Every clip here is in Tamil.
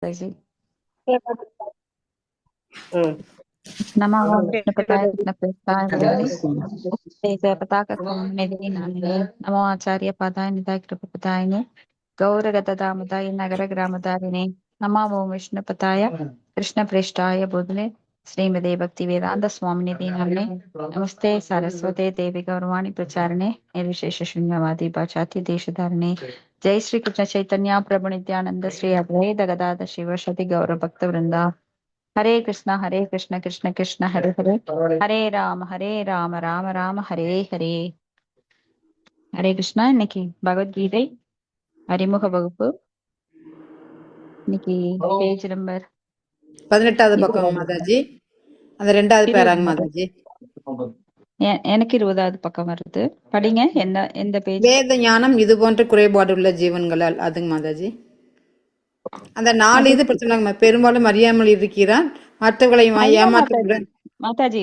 Daisy. Mm. Nama Okay. Vishnu Krishna Pristaya Pataka Swamini Namo Acharya Padaya Nidai Kripapatayane Gauragata Damadaya Nagara Gramadharine Namamo Vishnu Pataya Krishna Pristaya Budle Srimade Bhakti Vedanta Swamini Namne Namaste Saraswate Devi Gauravani Pracharane Nirvishesha Shunyavadi Bachati Deshadarane Jai Shri Krishna Chaitanya Prabhu Nityananda Shri Advaita Gadada Shivashati Gaura Bhakta Vrinda Hare Krishna Krishna Krishna Hare Hare Hare Rama Rama Rama Hare Hare Hare Krishna. இன்னைக்கு பகவத்கீதை அறிமுக வகுப்பு. இன்னைக்கு பேஜ் நம்பர் 18வது பக்கம் மாதாஜி. அந்த 2வது பேராங்க மாதாஜி. எனக்கு 20வது பக்கம் வருது. படிங்க. எந்த பேஜ்? வேத ஞானம் இது போன்ற குறைபாடு உள்ள ஜீவன்களால் அதுங்க மாதாஜி. அந்த 4 இது பிரச்சனை பெரும்பாலும் அறியாமல் இருக்கிறான், மற்றவர்களை ஏமாற்ற மாதாஜி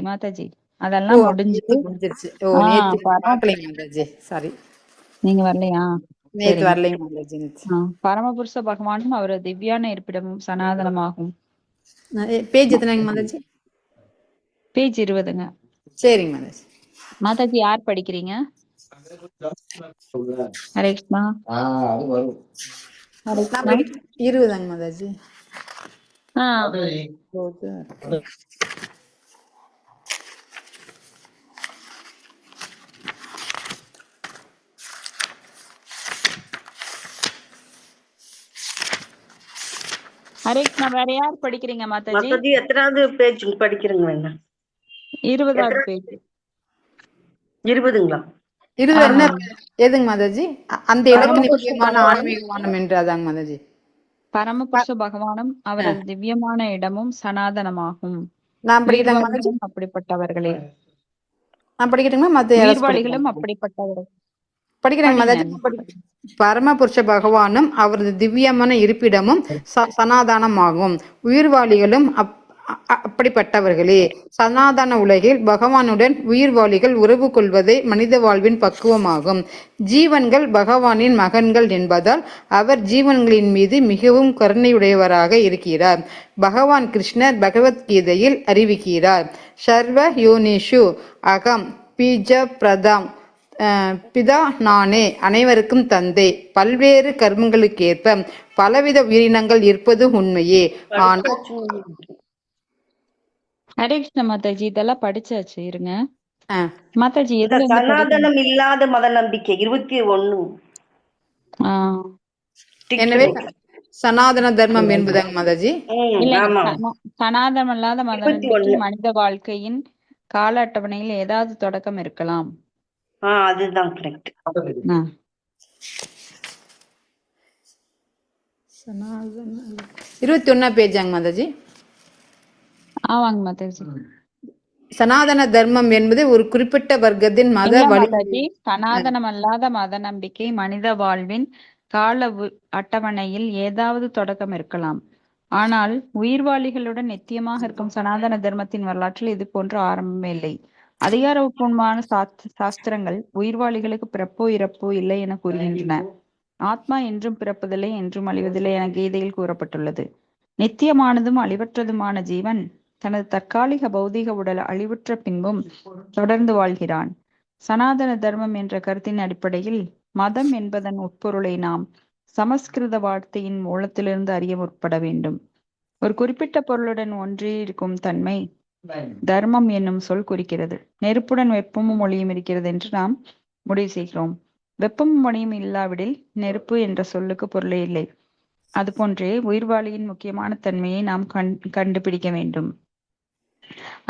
அதெல்லாம் முடிஞ்சிருச்சு. நேத்து பார்க்கலை மாதாஜி, சாரி. நீங்க வரலையா? நேத்து வரலைங்க மாதாஜி. பரமபுருஷ பகவானும் அவர் திவ்யான இருப்பிடமும் சனாதனமாகும். பேஜ் எத்தனைங்க மாதாஜி? பேஜ் 20ங்க. சரிங்க மாதாஜி. மாதாஜி யார் படிக்கிறீங்க? ஹரே கிருஷ்ணா. 20தாங்க மாதாஜி. ஹரே கிருஷ்ணா. வேற யார் படிக்கிறீங்க மாதாஜி? எத்தனாவது பேஜ் படிக்கிறீங்க? 20வது பேஜ். 20ங்களா? 20 என்ன எதுங்க மாதாஜி? அந்த இடத்து நிச்சயமான ஆன்மீகமானம் என்று அதாங்க மாதாஜி. பரமபுருஷ பகவானும் அவரது திவ்யமான இடமும் சனாதனமாகும். நான் படிக்கிறேன் அப்படிப்பட்டவர்களே. நான் படிக்கட்டுங்களா? மத்த உயிர்வாளிகளும் அப்படிப்பட்டவர்கள். படிக்கிறேங்க மாதாஜி. பரமபுருஷ பகவானும் அவரது திவ்யமான இருப்பிடமும் சனாதானமாகும். உயிர்வாளிகளும் அப்படிப்பட்டவர்களே. சனாதன உலகில் பகவானுடன் உயிர்வாளிகள் உறவு கொள்வதே மனித வாழ்வின் பக்குவமாகும். ஜீவன்கள் பகவானின் மகன்கள் என்பதால் அவர் ஜீவன்களின் மீது மிகவும் கருணையுடையவராக இருக்கிறார். பகவான் கிருஷ்ணர் பகவத்கீதையில் அறிவிக்கிறார், சர்வ யோனிஷு அகம் பீஜ பிரதம் பிதா நானே, அனைவருக்கும் தந்தை. பல்வேறு கர்மங்களுக்கேற்ப பலவித உயிரினங்கள் இருப்பது உண்மையே. ஆனால் ஹரே கிருஷ்ண மாதாஜி, இதெல்லாம் படிச்சாச்சு. இருங்க மாதாஜி. சனாதனம் இல்லாத மத நம்பிக்கை 21. எனவே சனாதன தர்மம் என்பதாங்க மாதாஜி. சனாதனம் இல்லாத மத நம்பிக்கை மனித வாழ்க்கையின் கால அட்டவணையில் ஏதாவது தொடக்கம் இருக்கலாம். அதுதான் கரெக்ட். 21 பேஜாங்க மாதாஜி. ஆமாங்க மாதாஜி. சனாதன தர்மம் என்பது ஒரு குறிப்பிட்ட வர்க்கத்தின் மத வழி. சனாதனம் அல்லாத மத நம்பிக்கை மனித வாழ்வின் கால அட்டவணையில் ஏதாவது தொடக்கம் இருக்கலாம். ஆனால் உயிர்வாளிகளுடன் நித்தியமாக இருக்கும் சனாதன தர்மத்தின் வரலாற்றில் இது போன்ற ஆரம்பமே இல்லை. அதிகாரப்பூர்வமான சாஸ்திரங்கள் உயிர்வாளிகளுக்கு பிறப்போ இறப்போ இல்லை என கூறுகின்றன. ஆத்மா என்றும் பிறப்பதில்லை, என்றும் அழிவதில்லை என கீதையில் கூறப்பட்டுள்ளது. நித்தியமானதும் அழிவற்றதுமான ஜீவன் தனது தற்காலிக பௌதிக உடல் அழிவுற்ற பின்பும் தொடர்ந்து வாழ்கிறான். சனாதன தர்மம் என்ற கருத்தின் அடிப்படையில் மதம் என்பதன் உட்பொருளை நாம் சமஸ்கிருத வார்த்தையின் மூலத்திலிருந்து அறிய முற்பட வேண்டும். ஒரு குறிப்பிட்ட பொருளுடன் ஒன்றி இருக்கும் தன்மை தர்மம் என்னும் சொல் குறிக்கிறது. நெருப்புடன் வெப்பமும் ஒளியும் இருக்கிறது என்று நாம் முடிவு செய்கிறோம். வெப்பமும் ஒளியும் இல்லாவிடில் நெருப்பு என்ற சொல்லுக்கு பொருளே இல்லை. அதுபோன்றே உயிர்வாளியின் முக்கியமான தன்மையை நாம் கண்டுபிடிக்க வேண்டும்.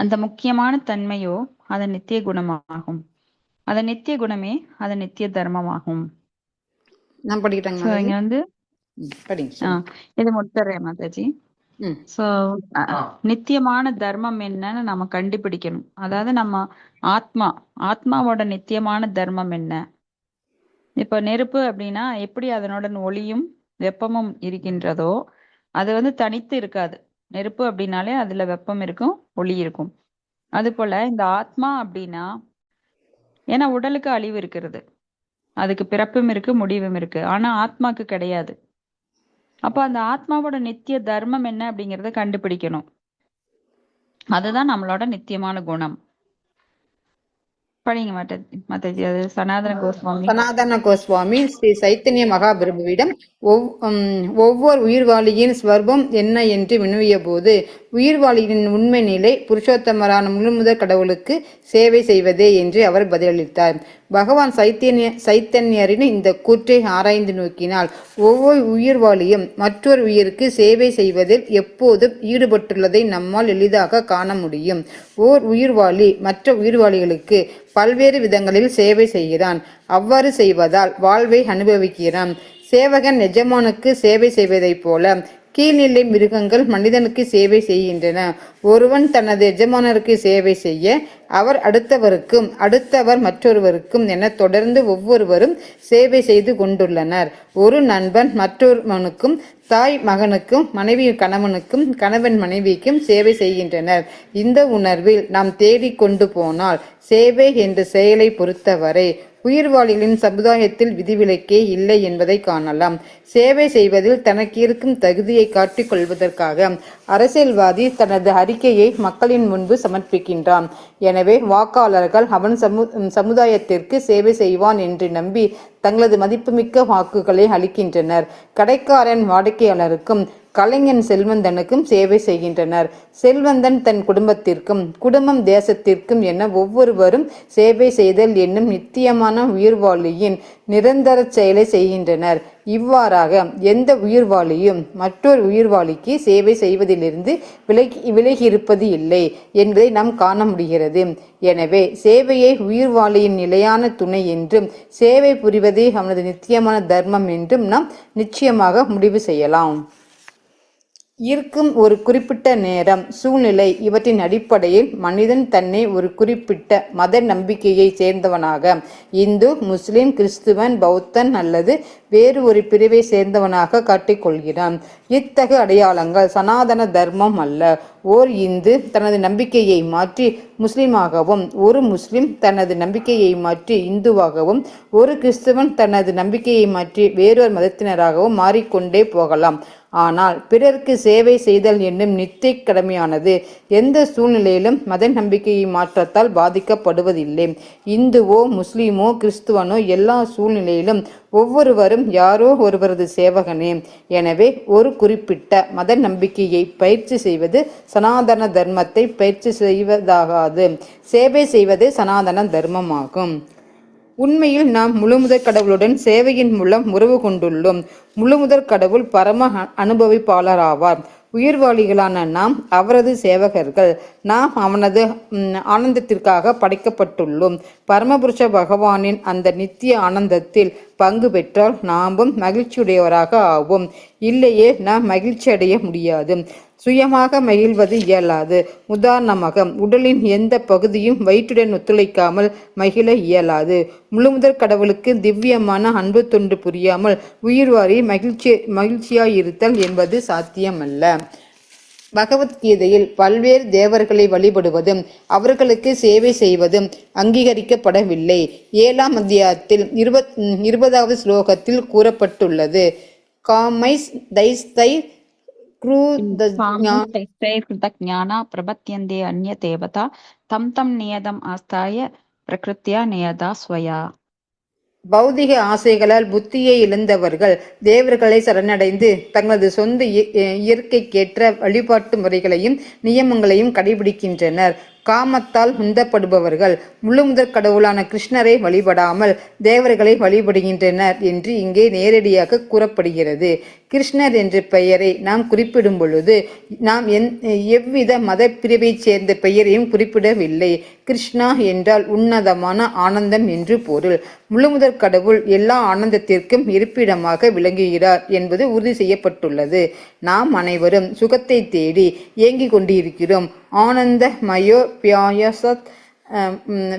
அந்த முக்கியமான தன்மையோ அதன் நித்திய குணமாகும். அதன் நித்திய குணமே அதன் நித்திய தர்மமாகும். இங்க வந்து இது முடிச்சிடுறேன் மாதாஜி. சோ நித்தியமான தர்மம் என்னன்னு நம்ம கண்டுபிடிக்கணும். அதாவது நம்ம ஆத்மாவோட நித்தியமான தர்மம் என்ன? இப்ப நெருப்பு அப்படின்னா எப்படி அதனோட ஒளியும் வெப்பமும் இருக்கின்றதோ அது வந்து தனித்து இருக்காது. நெருப்பு அப்படின்னாலே அதுல வெப்பம் இருக்கும், ஒளி இருக்கும். அது போல இந்த ஆத்மா அப்படின்னா, ஏன்னா உடலுக்கு அழிவு இருக்கிறது, அதுக்கு பிறப்பும் இருக்கு, முடிவும் இருக்கு. ஆனா ஆத்மாக்கு கிடையாது. அப்ப அந்த ஆத்மாவோட நித்திய தர்மம் என்ன அப்படிங்கறத கண்டுபிடிக்கணும். அதுதான் நம்மளோட நித்தியமான குணம். படிங்க மாதாஜி, அது சனாதன கோஸ்வாமி. சனாதன கோஸ்வாமி ஸ்ரீ சைத்தன்ய மகாபிரபுவிடம் ஒவ்வொரு உயிர்வாளியின் ஸ்வர்பம் என்ன என்று வினவிய போது, உயிர்வாளியின் உண்மை நிலை புருஷோத்தமரான முழுமுதற் கடவுளுக்கு சேவை செய்வதே என்று அவர் பதிலளித்தார். பகவான் சைத்தன்யரின் இந்த கூற்றை ஆராய்ந்து நோக்கினால், ஒவ்வொரு உயிர்வாளியும் மற்றொரு உயிருக்கு சேவை செய்வதில் எப்போதும் ஈடுபட்டுள்ளதை நம்மால் எளிதாக காண முடியும். ஓர் உயிர்வாளி மற்ற உயிர்வாளிகளுக்கு பல்வேறு விதங்களில் சேவை செய்கிறான். அவ்வாறு செய்வதால் வாழ்வை அனுபவிக்கிறான். சேவகன் எஜமானுக்கு சேவை செய்வதைப் போல கீழ்நிலை மிருகங்கள் மனிதனுக்கு சேவை செய்கின்றன. ஒருவன் தனது எஜமானருக்கு சேவை செய்ய, அவர் அடுத்தவருக்கும், அடுத்தவர் மற்றொருவருக்கும் என தொடர்ந்து ஒவ்வொருவரும் சேவை செய்து கொண்டுள்ளனர். ஒரு நண்பன் மற்றொருவனுக்கும், தாய் மகனுக்கும், மனைவி கணவனுக்கும், கணவன் மனைவிக்கும் சேவை செய்கின்றனர். இந்த உணர்வில் நாம் தேடிக் கொண்டு போனால், சேவை என்ற செயலை பொறுத்தவரை உயிர்வாளிகளின் சமுதாயத்தில் விதிவிலக்கே இல்லை என்பதை காணலாம். சேவை செய்வதில் தனக்கு இருக்கும் தகுதியை காட்டிக் கொள்வதற்காக அரசியல்வாதி தனது அறிக்கையை மக்களின் முன்பு சமர்ப்பிக்கின்றான். எனவே வாக்காளர்கள் அவன் சமுதாயத்திற்கு சேவை செய்வான் என்று நம்பி தங்களது மதிப்புமிக்க வாக்குகளை அளிக்கின்றனர். கடைக்காரன் வாடிக்கையாளருக்கும், கலைஞன் செல்வந்தனுக்கும் சேவை செய்கின்றனர். செல்வந்தன் தன் குடும்பத்திற்கும், குடும்பம் தேசத்திற்கும் என ஒவ்வொருவரும் சேவை செய்தல் என்னும் நித்தியமான உயிர்வாளியின் நிரந்தர செயலை செய்கின்றனர். இவ்வாறாக எந்த உயிர்வாளியும் மற்றொரு உயிர்வாளிக்கு சேவை செய்வதிலிருந்து விலகியிருப்பது இல்லை என்பதை நாம் காண முடிகிறது. எனவே சேவையை உயிர்வாளியின் நிலையான துணை என்றும், சேவை புரிவதே அவனது நித்தியமான தர்மம் என்றும் நாம் நிச்சயமாக முடிவு செய்யலாம். இருக்கும் ஒரு குறிப்பிட்ட நேரம், சூழ்நிலை இவற்றின் அடிப்படையில் மனிதன் தன்னை ஒரு குறிப்பிட்ட மத நம்பிக்கையை சேர்ந்தவனாக, இந்து, முஸ்லிம், கிறிஸ்துவன், பௌத்தன் அல்லது வேறு ஒரு பிரிவை சேர்ந்தவனாக காட்டிக்கொள்கிறான். இத்தகைய அடையாளங்கள் சனாதன தர்மம் அல்ல. ஓர் இந்து தனது நம்பிக்கையை மாற்றி முஸ்லிமாகவும், ஒரு முஸ்லிம் தனது நம்பிக்கையை மாற்றி இந்துவாகவும், ஒரு கிறிஸ்துவன் தனது நம்பிக்கையை மாற்றி வேறொரு மதத்தினராகவும் மாறிக்கொண்டே போகலாம். ஆனால் பிறருக்கு சேவை செய்தல் என்னும் நித்திய கடமையானது எந்த சூழ்நிலையிலும் மத நம்பிக்கையை மாற்றத்தால் பாதிக்கப்படுவதில்லை. இந்துவோ, முஸ்லிமோ, கிறிஸ்துவனோ எல்லா சூழ்நிலையிலும் ஒவ்வொருவரும் யாரோ ஒருவரது சேவகனே. எனவே ஒரு குறிப்பிட்ட மத நம்பிக்கையை பயிற்சி செய்வது சனாதன தர்மத்தை பயிற்சி செய்வதாகாது. சேவை செய்வதே சனாதன தர்மமாகும். உண்மையில் நாம் முழுமுதற் கடவுளுடன் சேவையின் மூலம் உறவு கொண்டுள்ளோம். முழுமுதற் கடவுள் பரம அனுபவிப்பாளராவார். உயிர்வாளிகளான நாம் அவரது சேவகர்கள். நாம் அவனது ஆனந்தத்திற்காக படைக்கப்பட்டுள்ளோம். பரமபுருஷ பகவானின் அந்த நித்திய ஆனந்தத்தில் பங்கு பெற்றால் நாமும் மகிழ்ச்சியுடையவராக ஆவோம். இல்லையே நாம் மகிழ்ச்சி அடைய முடியாது. சுயமாக மகிழ்வது இயலாது. உதாரணமாக, உடலின் எந்த பகுதியும் வயிற்றுடன் ஒத்துழைக்காமல் மகிழ இயலாது. முழுமுதற் கடவுளுக்கு திவ்யமான அன்பு தொண்டு புரியாமல் உயிர்வாரி மகிழ்ச்சியாயிருத்தல் என்பது சாத்தியமல்ல. பகவத்கீதையில் பல்வேறு தேவர்களை வழிபடுவதும் அவர்களுக்கு சேவை செய்வதும் அங்கீகரிக்கப்படவில்லை. 7ஆம் அத்தியாயத்தில் 20வது ஸ்லோகத்தில் கூறப்பட்டுள்ளது, காமைஸ் தைஸ்தை ஞானா பிரபத்யந்தே அந்நிய தேவதா தம் தம் நியதம் ஆஸ்தாய பிரகிருத்தியா நியதா ஸ்வயா. பௌதிக ஆசைகளால் புத்தியை இழந்தவர்கள் தேவர்களை சரணடைந்து தங்களது சொந்த இயற்கைக்கேற்ற வழிபாட்டு முறைகளையும் நியமங்களையும் கடைபிடிக்கின்றனர். காமத்தால் உந்தப்படுபவர்கள் முழுமுதற் கடவுளான கிருஷ்ணரை வழிபடாமல் தேவர்களை வழிபடுகின்றனர் என்று இங்கே நேரடியாக கூறப்படுகிறது. கிருஷ்ணர் என்ற பெயரை நாம் குறிப்பிடும் பொழுது நாம் எவ்வித மத பிரிவைச் சேர்ந்த பெயரையும் குறிப்பிடவில்லை. கிருஷ்ணா என்றால் உன்னதமான ஆனந்தம் என்று பொருள். முழுமுதற் கடவுள் எல்லா ஆனந்தத்திற்கும் இருப்பிடமாக விளங்குகிறார் என்பது உறுதி செய்யப்பட்டுள்ளது. நாம் அனைவரும் சுகத்தை தேடி ஏங்கிக் கொண்டிருக்கிறோம். ஆனந்த மயோ பியாயசத்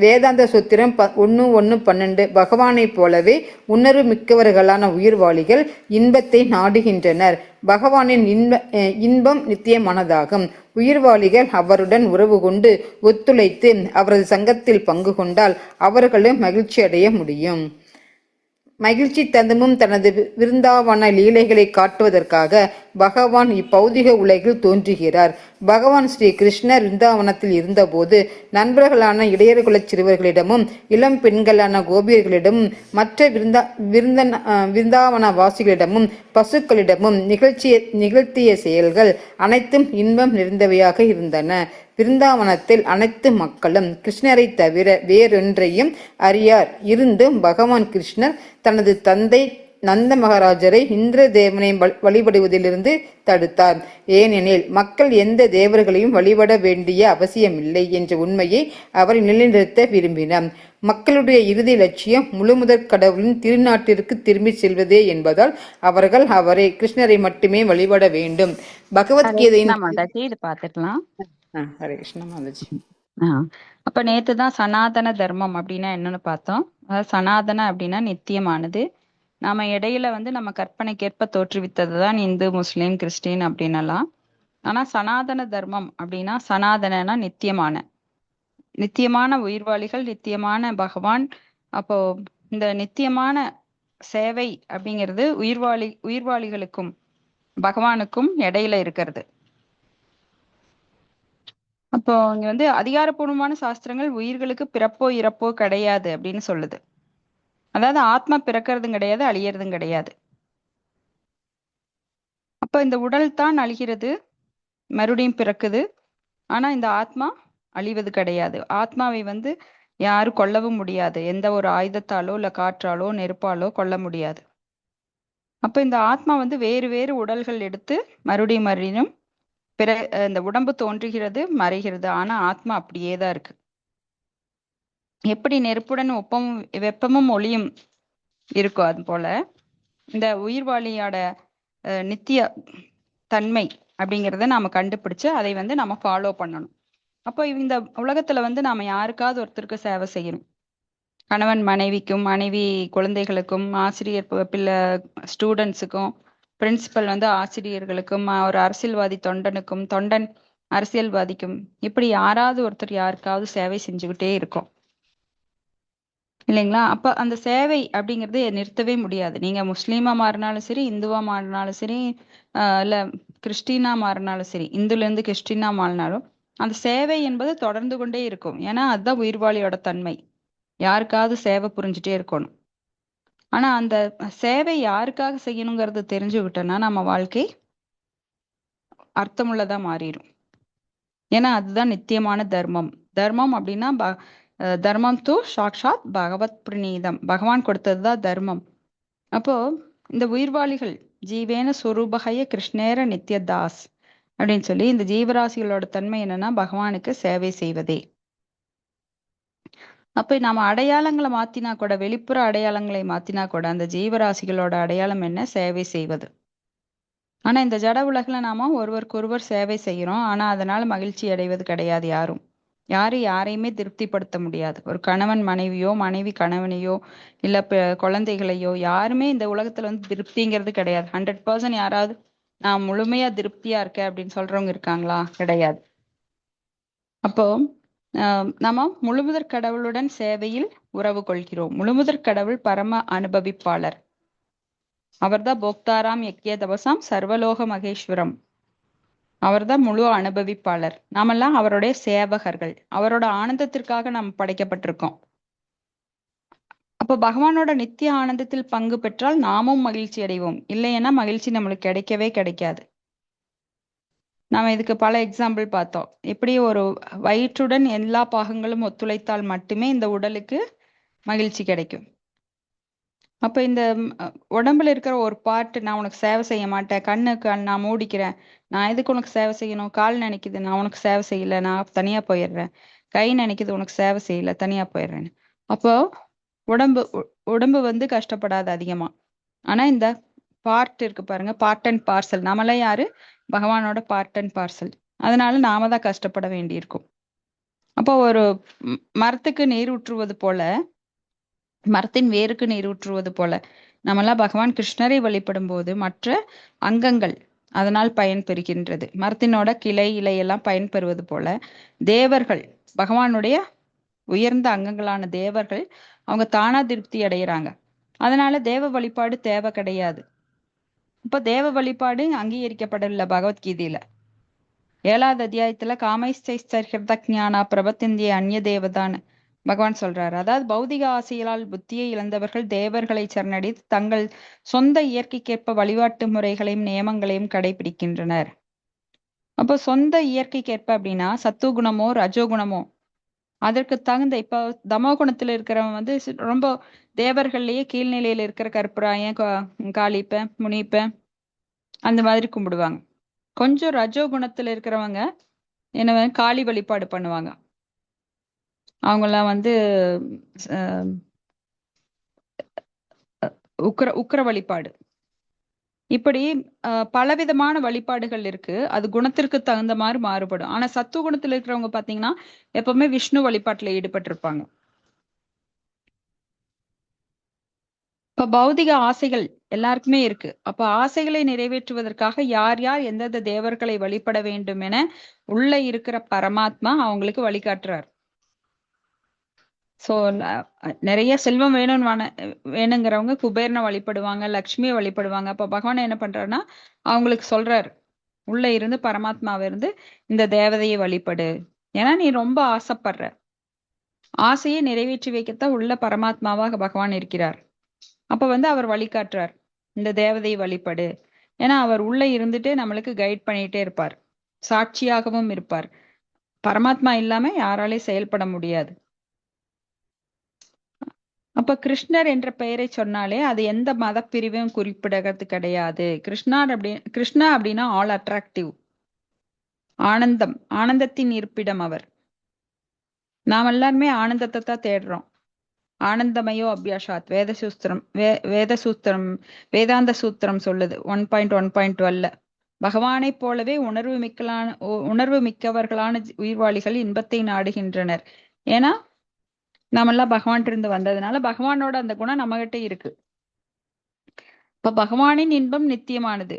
வேதாந்த சூத்திரம் 1:12 பகவானைப் போலவே உணர்வு மிக்கவர்களான உயிர்வாளிகள் இன்பத்தை நாடுகின்றனர். பகவானின் இன்பம் நித்தியமானதாகும். உயிர்வாளிகள் அவருடன் உறவு கொண்டு ஒத்துழைத்து அவரது சங்கத்தில் பங்கு கொண்டால் அவர்களும் மகிழ்ச்சி அடைய முடியும். மகிழ்ச்சி ததும்பும் தனது விருந்தாவன லீலைகளை காட்டுவதற்காக பகவான் இப்பௌதிக உலகில் தோன்றுகிறார். பகவான் ஸ்ரீ கிருஷ்ணர் விருந்தாவனத்தில் இருந்தபோது நண்பர்களான இடையர்குலச் சிறுவர்களிடமும் இளம் பெண்களான கோபியர்களிடமும் மற்ற விருந்தாவன வாசிகளிடமும் பசுக்களிடமும் நிகழ்த்திய செயல்கள் அனைத்தும் இன்பம் நிறைந்தவையாக இருந்தன. விருந்தாவனத்தில் அனைத்து மக்களும் கிருஷ்ணரை தவிர வேறொன்றையும் அறியார். இருந்தும் பகவான் கிருஷ்ணர் தனது தந்தை நந்த மகாராஜரை இந்திர தேவனை வழிபடுவதிலிருந்து தடுத்தார். ஏனெனில் மக்கள் எந்த தேவர்களையும் வழிபட வேண்டிய அவசியமில்லை என்ற உண்மையை அவர் நிலைநிறுத்த விரும்பினார். மக்களுடைய இறுதி லட்சியம் முழுமுதற் கடவுளின் திருநாட்டிற்கு திரும்பி செல்வதே என்பதால் அவர்கள் அவரை கிருஷ்ணரை மட்டுமே வழிபட வேண்டும். பகவத்கீதையின் இது பார்த்துக்கலாம். ஹரே கிருஷ்ண மாதாஜி. அப்ப நேத்துதான் சனாதன தர்மம் அப்படின்னா என்னன்னு பார்த்தோம். அதாவது சனாதன அப்படின்னா நித்தியமானது. நாம இடையில நம்ம கற்பனைக்கேற்ப தோற்றுவித்ததுதான் இந்து, முஸ்லீம், கிறிஸ்டின் அப்படின்னலாம். ஆனா சனாதன தர்மம் அப்படின்னா சனாதனா நித்தியமான உயிர்வாளிகள், நித்தியமான பகவான். அப்போ இந்த நித்தியமான சேவை அப்படிங்கிறது உயிர்வாளிகளுக்கும் பகவானுக்கும் இடையில இருக்கிறது. அப்போ இங்க அதிகாரப்பூர்வமான சாஸ்திரங்கள் உயிர்களுக்கு பிறப்போ இறப்போ கிடையாது அப்படின்னு சொல்லுது. அதாவது ஆத்மா பிறக்கிறதும் கிடையாது, அழியறதும் கிடையாது. அப்ப இந்த உடல் தான் அழிகிறது, மறுபடியும் பிறக்குது. ஆனா இந்த ஆத்மா அழிவது கிடையாது. ஆத்மாவை யாரும் கொல்லவும் முடியாது. எந்த ஒரு ஆயுதத்தாலோ இல்ல காற்றாலோ நெருப்பாலோ கொல்ல முடியாது. அப்ப இந்த ஆத்மா வேறு வேறு உடல்கள் எடுத்து மறுபடியும் இந்த உடம்பு தோன்றுகிறது, மறைகிறது. ஆனா ஆத்மா அப்படியேதான் இருக்கு. எப்படி நெருப்புடன் வெப்பமும் ஒளியும் இருக்கோ அது போல இந்த உயிர்வாளியோட நித்திய தன்மை அப்படிங்கிறத நாம கண்டுபிடிச்சு அதை நம்ம ஃபாலோ பண்ணணும். அப்போ இந்த உலகத்துல நாம யாருக்காவது ஒருத்தருக்கு சேவை செய்யணும். கணவன் மனைவிக்கும், மனைவி குழந்தைகளுக்கும், ஆசிரியர் பிள்ளை ஸ்டூடெண்ட்ஸுக்கும், பிரின்சிபல் ஆசிரியர்களுக்கும், ஒரு அரசியல்வாதி தொண்டனுக்கும், தொண்டன் அரசியல்வாதிக்கும், இப்படி யாராவது ஒருத்தர் யாருக்காவது சேவை செஞ்சுக்கிட்டே இருக்கும் இல்லைங்களா? அப்ப அந்த சேவை அப்படிங்கறது நிறுத்தவே முடியாது. நீங்க முஸ்லீமா மாறினாலும் சரி, இந்துவா மாறினாலும் சரி, இல்ல கிறிஸ்டினா மாறினாலும் சரி, இந்துல இருந்து கிறிஸ்டினா மாறினாலும் அந்த சேவை என்பது தொடர்ந்து கொண்டே இருக்கும். ஏன்னா அதுதான் உயிர்வாளியோட தன்மை. யாருக்காவது சேவை புரிஞ்சுட்டே இருக்கணும். ஆனா அந்த சேவை யாருக்காக செய்யணுங்கிறது தெரிஞ்சுக்கிட்டோம்னா நம்ம வாழ்க்கை அர்த்தமுள்ளதா மாறிடும். ஏன்னா அதுதான் நித்தியமான தர்மம். தர்மம் அப்படின்னா தர்மம் தூ சாக்ஷாத் பகவத் பிரணீதம், பகவான் கொடுத்ததுதான் தர்மம். அப்போ இந்த உயிர்வாளிகள் ஜீவேன சுரூபகய கிருஷ்ணேர நித்ய தாஸ் அப்படின்னு சொல்லி இந்த ஜீவராசிகளோட தன்மை என்னன்னா பகவானுக்கு சேவை செய்வதே. அப்ப நாம அடையாளங்களை மாத்தினா கூட, வெளிப்புற அடையாளங்களை மாத்தினா கூட, அந்த ஜீவராசிகளோட அடையாளம் என்ன? சேவை செய்வது. ஆனா இந்த ஜட உலகில நாம ஒருவருக்கொருவர் சேவை செய்யறோம். ஆனா அதனால மகிழ்ச்சி அடைவது கிடையாது. யாரையுமே திருப்திப்படுத்த முடியாது. ஒரு கணவன் மனைவியோ, மனைவி கணவனையோ, இல்ல குழந்தைகளையோ யாருமே இந்த உலகத்துல திருப்திங்கிறது கிடையாது. 100% யாராவது நான் முழுமையா திருப்தியா இருக்கேன் அப்படின்னு சொல்றவங்க இருக்காங்களா? கிடையாது. அப்போ நம்ம முழுமுதற் கடவுளுடன் சேவையில் உறவு கொள்கிறோம். முழுமுதற் கடவுள் பரம அனுபவிப்பாளர். அவர்தான் போக்தாராம் யக்ய தபசாம் சர்வலோக மகேஸ்வரம். அவர்தான் முழு அனுபவிப்பாளர். நாமெல்லாம் அவருடைய சேவகர்கள். அவரோட ஆனந்தத்திற்காக நாம் படைக்கப்பட்டிருக்கோம். அப்போ பகவானோட நித்திய ஆனந்தத்தில் பங்கு பெற்றால் நாமும் மகிழ்ச்சி அடைவோம். இல்லைன்னா மகிழ்ச்சி நம்மளுக்கு கிடைக்கவே கிடைக்காது. நாம இதுக்கு பல எக்ஸாம்பிள் பார்த்தோம். எப்படி ஒரு வயிற்றுடன் எல்லா பாகங்களும் ஒத்துழைத்தால் மட்டுமே இந்த உடலுக்கு மகிழ்ச்சி கிடைக்கும். அப்ப இந்த உடம்புல இருக்கிற ஒரு பார்ட், நான் உனக்கு சேவை செய்ய மாட்டேன், கண்ணுக்கு நான் மூடிக்கிறேன், நான் எதுக்கு உனக்கு சேவை செய்யணும், கால் நினைக்குது நான் உனக்கு சேவை செய்யல, நான் தனியா போயிடுறேன், கை நினைக்குது உனக்கு சேவை செய்யல, தனியா போயிடுறேன். அப்போ உடம்பு கஷ்டப்படாது அதிகமா. ஆனா இந்த பார்ட் இருக்கு பாருங்க, பார்ட் அண்ட் பார்சல். நாமெல்லாம் யாரு? பகவானோட பார்ட் அண்ட் பார்சல். அதனால நாம தான் கஷ்டப்பட வேண்டியிருக்கும். அப்போ ஒரு மரத்துக்கு நீர் ஊற்றுவது போல, மரத்தின் வேருக்கு நீர் ஊற்றுவது போல, நம்மெல்லாம் பகவான் கிருஷ்ணரை வழிபடும் போது மற்ற அங்கங்கள் அதனால் பயன் பெறுகின்றது. மரத்தினோட கிளை இலையெல்லாம் பயன்பெறுவது போல தேவர்கள், பகவானுடைய உயர்ந்த அங்கங்களான தேவர்கள், அவங்க தானா திருப்தி அடைகிறாங்க. அதனால தேவ வழிபாடு தேவை கிடையாது. இப்ப தேவ வழிபாடு அங்கீகரிக்கப்படல பகவத்கீதையில. 7வது அத்தியாயத்துல காமைஸ்தைஸ்தர்ஹிருதஜ்ஞானா பிரபத்திந்திய அந்நிய தேவதான்னு பகவான் சொல்றாரு. அதாவது பௌதிக ஆசைகளால் புத்தியை இழந்தவர்கள் தேவர்களை சரணடைந்து தங்கள் சொந்த இயற்கைக்கேற்ப வழிபாட்டு முறைகளையும் நியமங்களையும் கடைபிடிக்கின்றனர். அப்போ சொந்த இயற்கைக்கேற்ப அப்படின்னா சத்துவகுணமோ ரஜோகுணமோ அதற்கு தகுந்த, இப்போ தமோ குணத்துல இருக்கிறவன் வந்து ரொம்ப தேவர்கள்லயே கீழ்நிலையில இருக்கிற கற்பூராயன், காளிப்ப, முனிப்ப அந்த மாதிரி கும்பிடுவாங்க. கொஞ்சம் ரஜோ குணத்துல இருக்கிறவங்க என்ன காளி வழிபாடு பண்ணுவாங்க. அவங்கெல்லாம் வந்து அஹ், உக்கிர வழிபாடு. இப்படி பலவிதமான வழிபாடுகள் இருக்கு. அது குணத்திற்கு தகுந்த மாதிரி மாறுபடும். ஆனா சத்துவ குணத்துல இருக்கிறவங்க பாத்தீங்கன்னா எப்பவுமே விஷ்ணு வழிபாட்டுல ஈடுபட்டிருப்பாங்க. இப்ப பௌதிக ஆசைகள் எல்லாருக்குமே இருக்கு. அப்ப ஆசைகளை நிறைவேற்றுவதற்காக யார் யார் எந்தெந்த தேவர்களை வழிபட வேண்டும் என உள்ள இருக்கிற பரமாத்மா அவங்களுக்கு வழிகாட்டுறார். சோ நிறைய செல்வம் வேணுங்கிறவங்க குபேரனை வழிபடுவாங்க, லக்ஷ்மியை வழிபடுவாங்க. அப்ப பகவான் என்ன பண்றாருன்னா அவங்களுக்கு சொல்றாரு, உள்ள இருந்து பரமாத்மாவை இருந்து இந்த தேவதையை வழிபடு. ஏன்னா நீ ரொம்ப ஆசைப்படுற, ஆசையை நிறைவேற்றி வைக்கத்தான் உள்ள பரமாத்மாவாக பகவான் இருக்கிறார். அப்ப வந்து அவர் வழிகாட்டுறார், இந்த தேவதையை வழிபடு. ஏன்னா அவர் உள்ள இருந்துட்டு நம்மளுக்கு கைட் பண்ணிட்டே இருப்பார், சாட்சியாகவும் இருப்பார். பரமாத்மா இல்லாம யாராலையும் செயல்பட முடியாது. அப்ப கிருஷ்ணர் என்ற பெயரை சொன்னாலே அது எந்த மத பிரிவையும் குறிப்பிடுறது கிடையாது. கிருஷ்ணா அப்படின்னா ஆல் அட்ராக்டிவ், ஆனந்தம், ஆனந்தத்தின் இருப்பிடம் அவர். நாம் எல்லாருமே ஆனந்தத்தை தான் தேடுறோம். ஆனந்தமயோ அபியாஷாத் வேதாந்த சூத்திரம் சொல்லுது 1.1.12. பகவானை போலவே உணர்வு மிக்கவர்களான உயிர்வாளிகள் இன்பத்தை நாடுகின்றனர். ஏன்னா நாமெல்லாம் பகவான் இருந்து வந்ததுனால பகவானோட அந்த குணம் நம்மகிட்ட இருக்கு. இப்ப பகவானின் இன்பம் நித்தியமானது.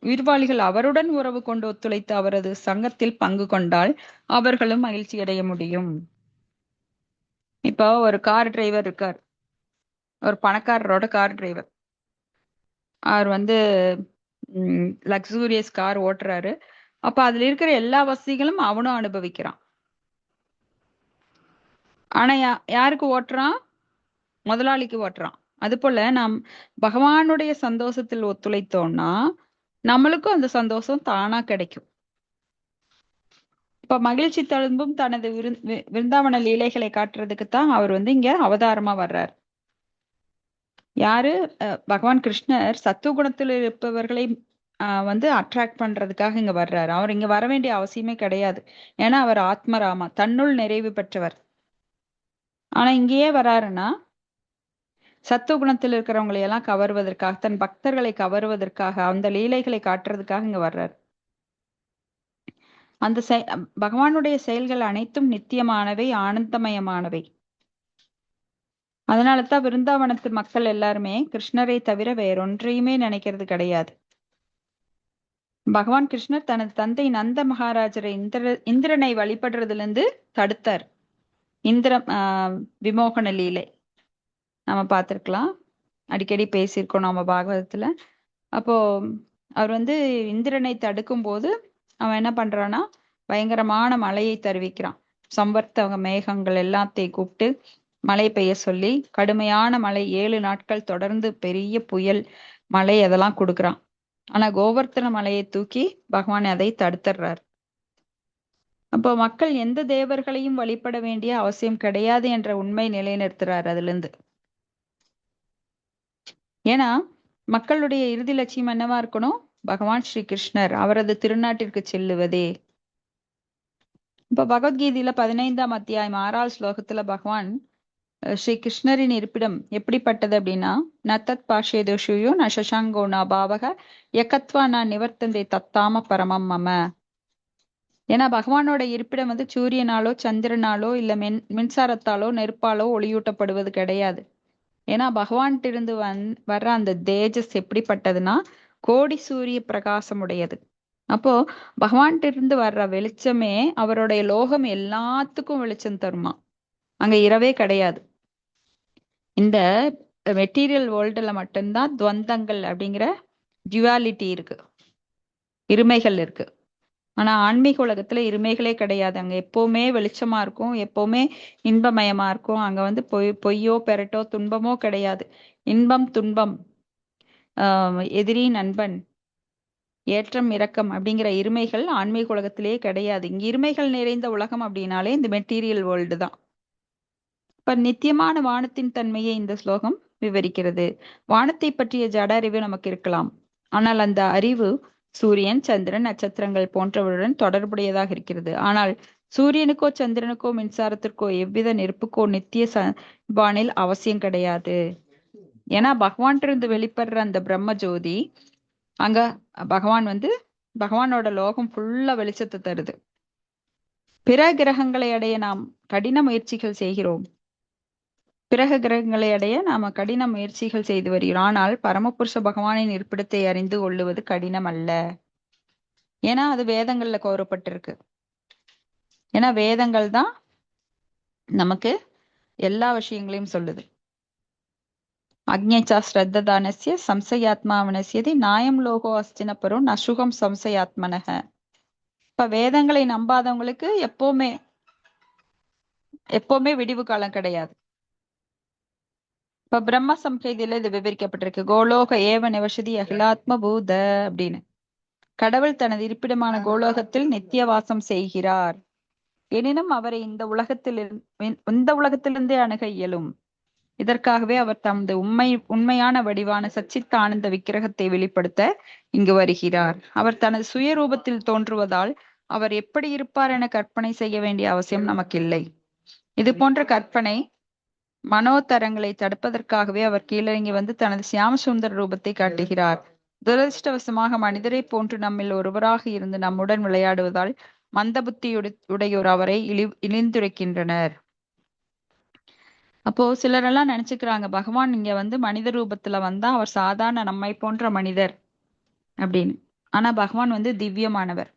உயிர்வாளிகள் அவருடன் உறவு கொண்டு ஒத்துழைத்து அவரது சங்கத்தில் பங்கு கொண்டால் அவர்களும் மகிழ்ச்சி அடைய முடியும். இப்போ ஒரு கார் டிரைவர் இருக்கார், ஒரு பணக்காரரோட கார் டிரைவர். அவர் வந்து லக்ஸூரியஸ் கார் ஓட்டுறாரு. அப்ப அதுல இருக்கிற எல்லா வசதிகளும் அவனும் அனுபவிக்கிறான். ஆனா யாருக்கு ஓட்டுறான்? முதலாளிக்கு ஓட்டுறான். அது போல நாம் பகவானுடைய சந்தோஷத்தில் ஒத்துழைத்தோம்னா நம்மளுக்கும் அந்த சந்தோஷம் தானா கிடைக்கும். இப்ப மகிழ்ச்சி தழும்பும் தனது விருந்தாவன லீலைகளை காட்டுறதுக்குத்தான் அவர் வந்து இங்க அவதாரமா வர்றார். யாரு? பகவான் கிருஷ்ணர் சத்துவகுணத்தில் இருப்பவர்களை வந்து அட்ராக்ட் பண்றதுக்காக இங்க வர்றாரு. அவர் இங்க வர வேண்டிய அவசியமே கிடையாது. ஏன்னா அவர் ஆத்மராமா, தன்னுள் நிறைவு பெற்றவர். ஆனா இங்கேயே வராருன்னா சத்துவகுணத்தில் இருக்கிறவங்களை எல்லாம் கவர்வதற்காக, தன் பக்தர்களை கவர்வதற்காக, அந்த லீலைகளை காட்டுறதுக்காக இங்க வர்றாரு. அந்த பகவானுடைய செயல்கள் அனைத்தும் நித்தியமானவை, ஆனந்தமயமானவை. அதனாலதான் விருந்தாவனத்து மக்கள் எல்லாருமே கிருஷ்ணரை தவிர வேறொன்றையுமே நினைக்கிறது கிடையாது. பகவான் கிருஷ்ணர் தனது தந்தை நந்த மகாராஜரை இந்திரனை வழிபடுறதுல இருந்து தடுத்தார். விமோகன லீலை நம்ம பார்த்திருக்கலாம், அடிக்கடி பேசியிருக்கோம் நம்ம பாகவதத்துல. அப்போ அவர் வந்து இந்திரனை தடுக்கும் போது அவன் என்ன பண்றான்னா பயங்கரமான மழையை தருவிக்கிறான். சம்பர்த்தக மேகங்கள் எல்லாத்தையும் கூப்பிட்டு மழை பெய்ய சொல்லி கடுமையான மழை 7 நாட்கள் தொடர்ந்து பெரிய புயல் மழை அதெல்லாம் கொடுக்குறான். ஆனா கோவர்த்தன மலையை தூக்கி பகவான் அதை தடுத்துடுறார். அப்போ மக்கள் எந்த தேவர்களையும் வழிபட வேண்டிய அவசியம் கிடையாது என்ற உண்மை நிலைநிறுத்துறார் அதுல இருந்து. ஏன்னா மக்களுடைய இறுதி லட்சியம் என்னவா இருக்கணும்? பகவான் ஸ்ரீ கிருஷ்ணர் அவரது திருநாட்டிற்கு செல்லுவதே. இப்ப பகவத்கீதையில 15ஆம் அத்தியாயம் 6வது ஸ்லோகத்துல பகவான் ஸ்ரீ கிருஷ்ணரின் இருப்பிடம் எப்படிப்பட்டது அப்படின்னா, நத்தத் பாஷேதோஷுயோ ந சசாங்கோ ந பாவக எக்கத்வா நான் நிவர்த்தந்தை தத்தாம பரமம் மம. ஏன்னா பகவானோட இருப்பிடம் வந்து சூரியனாலோ சந்திரனாலோ இல்ல மின்சாரத்தாலோ நெருப்பாலோ ஒளியூட்டப்படுவது கிடையாது. ஏன்னா பகவான்கிட்ட இருந்து வர்ற அந்த தேஜஸ் எப்படிப்பட்டதுன்னா கோடி சூரிய பிரகாசம் உடையது. அப்போ பகவான்கிட்ட இருந்து வர்ற வெளிச்சமே அவருடைய லோகம் எல்லாத்துக்கும் வெளிச்சம் தருமா. அங்க இரவே கிடையாது. இந்த மெட்டீரியல் வேர்ல்டுல மட்டும்தான் துவந்தங்கள் அப்படிங்கிற டியூவாலிட்டி இருக்கு, இருமைகள் இருக்கு. ஆனா ஆன்மீக உலகத்துல இருமைகளே கிடையாது. அங்க எப்பவுமே வெளிச்சமா இருக்கும், எப்பவுமே இன்பமயமா இருக்கும். அங்க வந்து பொய்யோ பெரட்டோ துன்பமோ கிடையாது. இன்பம் துன்பம், எதிரி நண்பன், ஏற்றம் இறக்கம் அப்படிங்கிற இருமைகள் ஆன்மீக உலகத்திலேயே கிடையாது. இங்க இருமைகள் நிறைந்த உலகம் அப்படின்னாலே இந்த மெட்டீரியல் வேர்ல்டு தான். இப்ப நித்தியமான வானத்தின் தன்மையை இந்த ஸ்லோகம் விவரிக்கிறது. வானத்தை பற்றிய ஜட அறிவு நமக்கு இருக்கலாம், ஆனால் அந்த அறிவு சூரியன், சந்திரன், நட்சத்திரங்கள் போன்றவற்றுடன் தொடர்புடையதாக இருக்கிறது. ஆனால் சூரியனுக்கோ சந்திரனுக்கோ மின்சாரத்திற்கோ எவ்வித நெருப்புக்கோ நித்திய வானில் அவசியம் கிடையாது. ஏன்னா பகவான் இருந்து வெளிப்படுற அந்த பிரம்ம ஜோதி, அங்க பகவானோட லோகம் ஃபுல்லா வெளிச்சத்தை தருது. பிற கிரகங்களை அடைய நாம் கடின முயற்சிகள் செய்கிறோம். பிறகு கிரகங்களை அடைய நாம கடின முயற்சிகள் செய்து வருகிறோம். ஆனால் பரமபுருஷ பகவானின் இருப்பிடத்தை அறிந்து கொள்ளுவது கடினம் அல்ல. ஏன்னா அது வேதங்கள்ல கோரப்பட்டிருக்கு. ஏன்னா வேதங்கள் தான் நமக்கு எல்லா விஷயங்களையும் சொல்லுது. அக்ஞேச்சா ஸ்ரத்ததானஸ்ய சம்சயாத்மாவனஸ்யதி நாயம் லோகோ அஸ்தினப்பரோ நசுகம் சம்சயாத்மனக. இப்ப வேதங்களை நம்பாதவங்களுக்கு எப்பவுமே விடிவு காலம் கிடையாது. இப்ப பிரம்ம சம்ஹிதையில இது விவரிக்கப்பட்டிருக்கு. கோலோக ஏவ நிவசதி அகிலாத்ம பூத அப்படின்னு. கடவுள் தனது இருப்பிடமான கோலோகத்தில் நித்திய வாசம் செய்கிறார். எனினும் அவரை இந்த உலகத்திலிருந்தே அணுக இயலும். இதற்காகவே அவர் தமது உண்மையான வடிவான சச்சித் ஆனந்த விக்கிரகத்தை வெளிப்படுத்த இங்கு வருகிறார். அவர் தனது சுயரூபத்தில் தோன்றுவதால் அவர் எப்படி இருப்பார் என கற்பனை செய்ய வேண்டிய அவசியம் நமக்கில்லை. இது போன்ற கற்பனை மனோதரங்களை தடுப்பதற்காகவே அவர் கீழிறங்கி வந்து தனது சியாம சுந்தர ரூபத்தை காட்டுகிறார். துரதிருஷ்டவசமாக மனிதரை போன்று நம்மில் ஒருவராக இருந்து நம்முடன் விளையாடுவதால் மந்த புத்தியுடையோர் அவரை இழிந்துரைக்கின்றனர். அப்போ சிலரெல்லாம் நினைச்சுக்கிறாங்க பகவான் இங்க வந்து மனித ரூபத்துல வந்தா அவர் சாதாரண நம்மை போன்ற மனிதர் அப்படின்னு. ஆனா பகவான் வந்து திவ்யமானவர்.